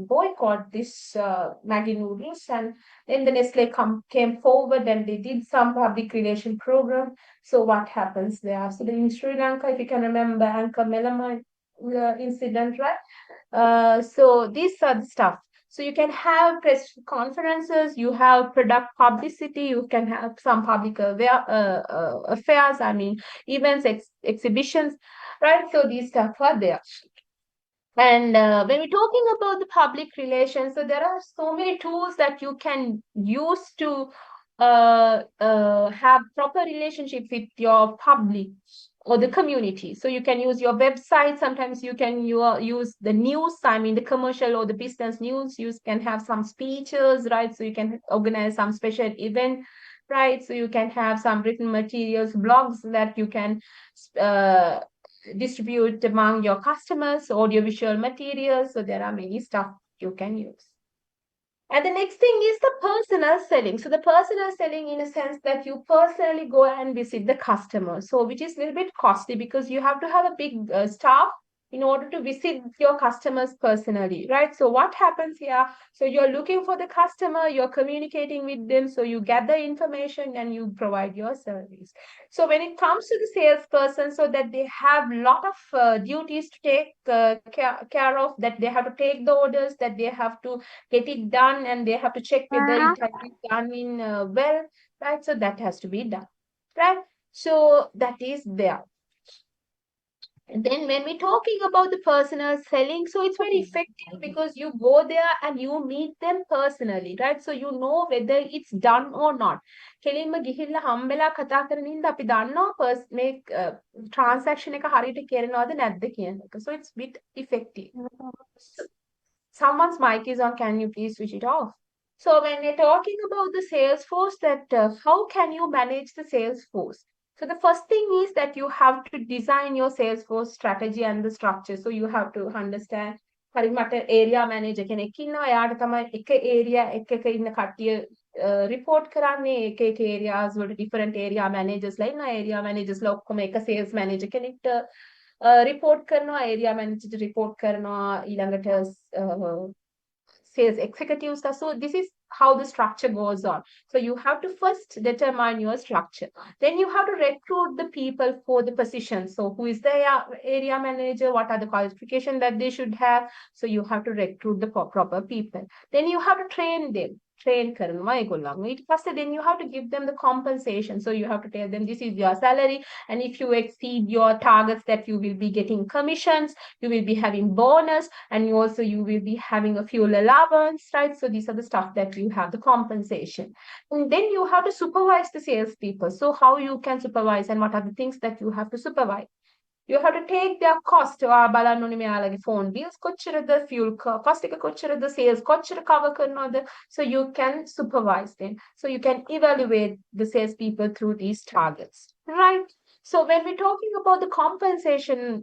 boycott this Maggie noodles, and then the Nestle came forward and they did some public relation program. So what happens there? So in Sri Lanka, if you can remember, Anchor Melamine incident, right? So these are the stuff. So you can have press conferences, you have product publicity, you can have some public affairs, I mean, events, exhibitions, right? So these stuff are there. And when we're talking about the public relations, so there are so many tools that you can use to have proper relationship with your public or the community. So you can use your website. Sometimes you can use the news, I mean the commercial or the business news. You can have some speeches, right? So you can organize some special event, right? So you can have some written materials, blogs that you can distribute among your customers, audiovisual materials. So there are many stuff you can use. And the next thing is the personal selling. So the personal selling in a sense that you personally go and visit the customer. So which is a little bit costly because you have to have a big staff in order to visit your customers personally, right? So what happens here? So you're looking for the customer, you're communicating with them, so you gather information and you provide your service. So when it comes to the salesperson, so that they have a lot of duties to take care of, that they have to take the orders, that they have to get it done, and they have to check whether it has been done in well, right? So that has to be done, right? So that is there. And then when we're talking about the personal selling, so it's very effective because you go there and you meet them personally, right? So you know whether it's done or not. කෙලින්ම ගිහිල්ලා හම්බෙලා කතා කරන ඉඳ අපි දන්නවා මේ transaction එක හරියට කරනවද නැද්ද කියන එක. So it's bit effective. Someone's mic is on. Can you please switch it off? So when we're talking about the sales force, that how can you manage the sales force? So the first thing is that you have to design your sales force strategy and the structure. So you have to understand. හරි මට area manager කෙනෙක් ඉන්නවා. එයාට තමයි එක area එක ඉන්න කට්ටිය report කරන්නේ. එක areas වලට different area managers ලා ඉන්නවා. area managers ලා ඔක්කොම එක sales manager කෙනෙක්ට report කරනවා. area manager report කරනවා ඊළඟට sales executives. So this is how the structure goes on. So you have to first determine your structure. Then you have to recruit the people for the position. So who is the area manager? What are the qualifications that they should have? So you have to recruit the proper people. Then you have to train them. Train කරනවා ඒගොල්ලන්ව. ඊට පස්සේ then you have to give them the compensation. So you have to tell them this is your salary, and if you exceed your targets, that you will be getting commissions, you will be having bonus, and you will be having a fuel allowance, right? So these are the stuff that you have, the compensation. And then you have to supervise the salespeople. So how you can supervise, and what are the things that you have to supervise? You have to take their cost. බලන්න ඕනේ මෙයාලගේ phone bills කොච්චරද, fuel cost එක කොච්චරද, sales කොච්චර cover කරනවද. So you can supervise them. So you can evaluate the salespeople through these targets, right? So when we're talking about the compensation,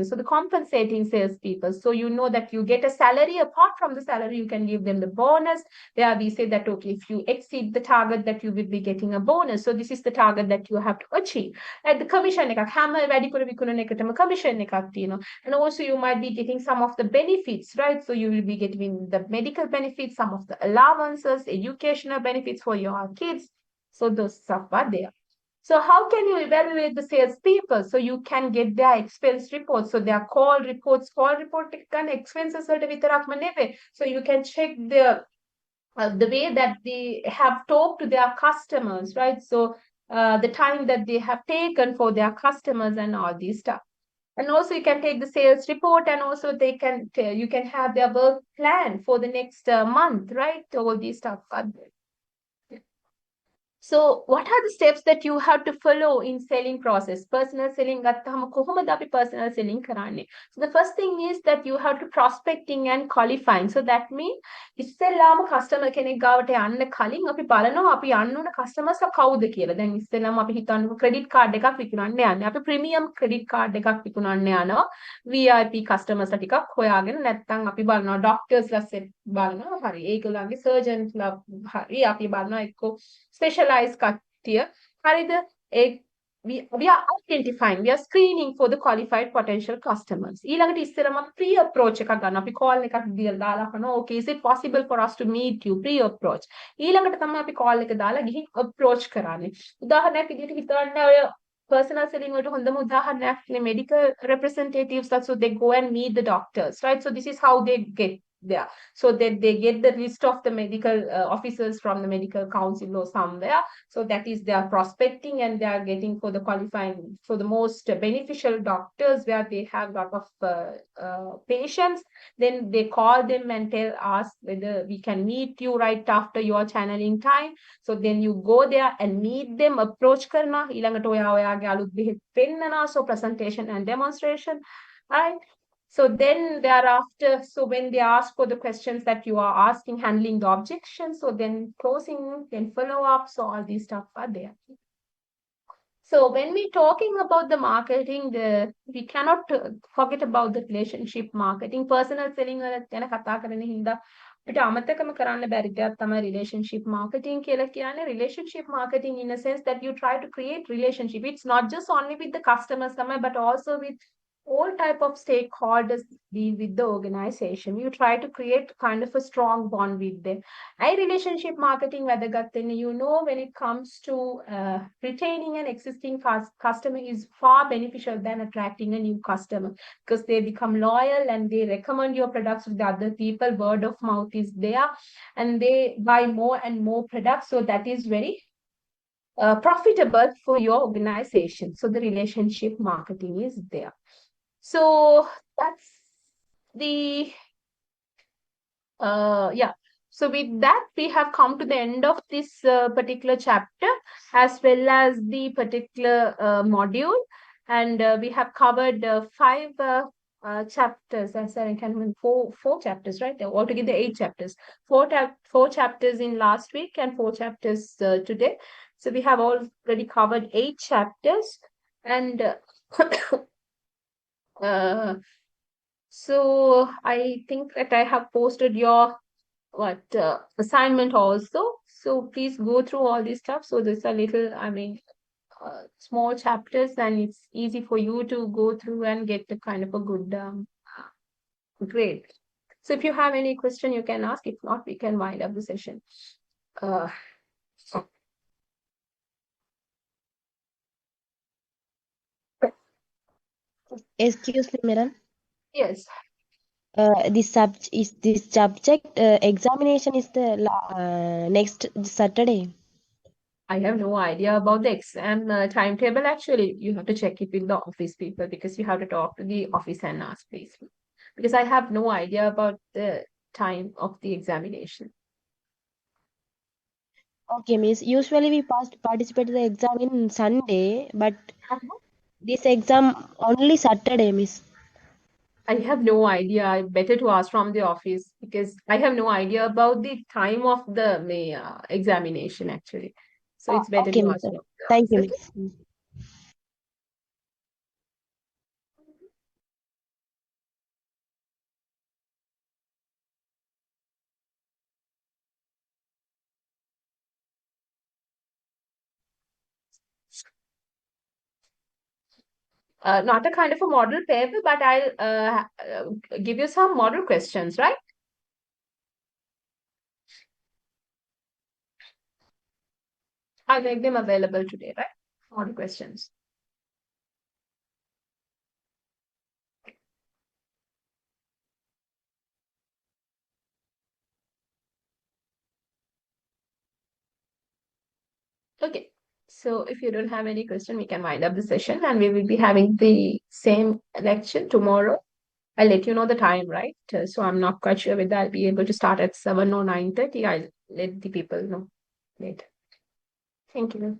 so the compensating salespeople, so you know that you get a salary. Apart from the salary, you can give them the bonus. There we say that, okay, if you exceed the target, that you will be getting a bonus. So this is the target that you have to achieve. At the commission එකක් හැම වැඩිපුර විකුණන එකටම commission එකක් තියෙනවා. And also you might be getting some of the benefits, right? So you will be getting the medical benefits, some of the allowances, educational benefits for your kids. So those stuff are there. So how can you evaluate the salespeople? So you can get their expense reports. So their call reports, expenses. So you can check the way that they have talked to their customers, right? So the time that they have taken for their customers and all these stuff. And also you can take the sales report, and also you can have their work plan for the next month, right? All these stuff are there. So what are the steps that you have to follow in selling process? Personal selling ගත්තහම කොහොමද අපි personal selling කරන්නේ? So the first thing is that you have to prospecting and qualifying. So that means ඉස්සෙල්ලාම customer කෙනෙක් ගාවට යන්න කලින් අපි බලනවා අපි යන්න ඕන customers ලා කවුද කියලා. දැන් ඉස්සෙල්ලාම අපි හිතන්නකො credit card එකක් විකුණන්න යන්නේ. අපි premium credit card එකක් විකුණන්න යනවා. VIP customers ලා ටිකක් හොයාගෙන, නැත්නම් අපි බලනවා doctors ලා set බලනවා. හරි. ඒගොල්ලන්ගේ surgeons ලා හරි. අපි බලනවා එක්ක specialized කට්ටිය. හරිද? We are identifying, we are screening for the qualified potential customers. ඊළඟට ඉස්සෙල්ලාම pre approach එකක් ගන්නවා. අපි call එකක් දාලා කරනවා, okay, is it possible for us to meet you? Pre approach. ඊළඟට තමයි අපි call එක දාලා ගිහින් approach කරන්නේ. උදාහරණයක් විදිහට හිතන්න ඔය personal selling වලට හොඳම උදාහරණයක් medical representatives, so they go and meet the doctors, right? So this is how they get there. So that they get the list of the medical officers from the medical council or somewhere. So that is their prospecting, and they are getting for the qualifying for the most beneficial doctors where they have a lot of patients. Then they call them and ask whether we can meet you right after your channeling time. So then you go there and meet them, approach karna. ඊළඟට ඔයාගේ අලුත් බෙහෙත් පෙන්නනවා. So presentation and demonstration, right? So then thereafter, so when they ask for the questions that you are asking, handling the objections, so then closing, then follow up, so all these stuff are there. So when we're talking about the marketing, we cannot forget about the relationship marketing. Personal selling ගැන කතා කරන හින්දා අපිට අමතකම කරන්න බැරි දෙයක් තමයි relationship marketing කියලා කියන්නේ. Relationship marketing in a sense that you try to create relationship. It's not just only with the customers, but also with all type of stakeholders be with the organization. You try to create kind of a strong bond with them. I relationship marketing වැදගත්, you know, when it comes to retaining an existing customer is far beneficial than attracting a new customer, because they become loyal and they recommend your products to the other people. Word of mouth is there and they buy more and more products. So that is very profitable for your organization. So the relationship marketing is there. So that's the yeah. So with that, we have come to the end of this particular chapter as well as the particular module, and we have covered 5 chapters. I can remember four chapters, right? Altogether 8 chapters. Four chapters in last week and 4 chapters today. So we have already covered 8 chapters, and so I think that I have posted your assignment also. So please go through all this stuff. So there's a little, small chapters, and it's easy for you to go through and get the kind of a good grade. So if you have any question, you can ask. If not, we can wind up the session. Uh, Excuse me, madam. yes. This subject examination is the next Saturday. I have no idea about the exam timetable. Actually, you have to check it with the office people, because you have to talk to the office and ask, please. Because I have no idea about the time of the examination. Okay, miss. Usually we participate in the exam in Sunday, but this exam only Saturday, miss. I have no idea. Better to ask from the office, because I have no idea about the time of the examination actually. So it's better Okay, to miss. ask from the Thank you, office. miss. Not a kind of a model paper, but I'll give you some model questions, right? I'll make them available today, right? Model questions. Okay. So if you don't have any question, we can wind up the session, and we will be having the same lecture tomorrow. I'll let you know the time, right? So I'm not quite sure whether I'll be able to start at 7 or 9:30. I'll let the people know later. Thank you.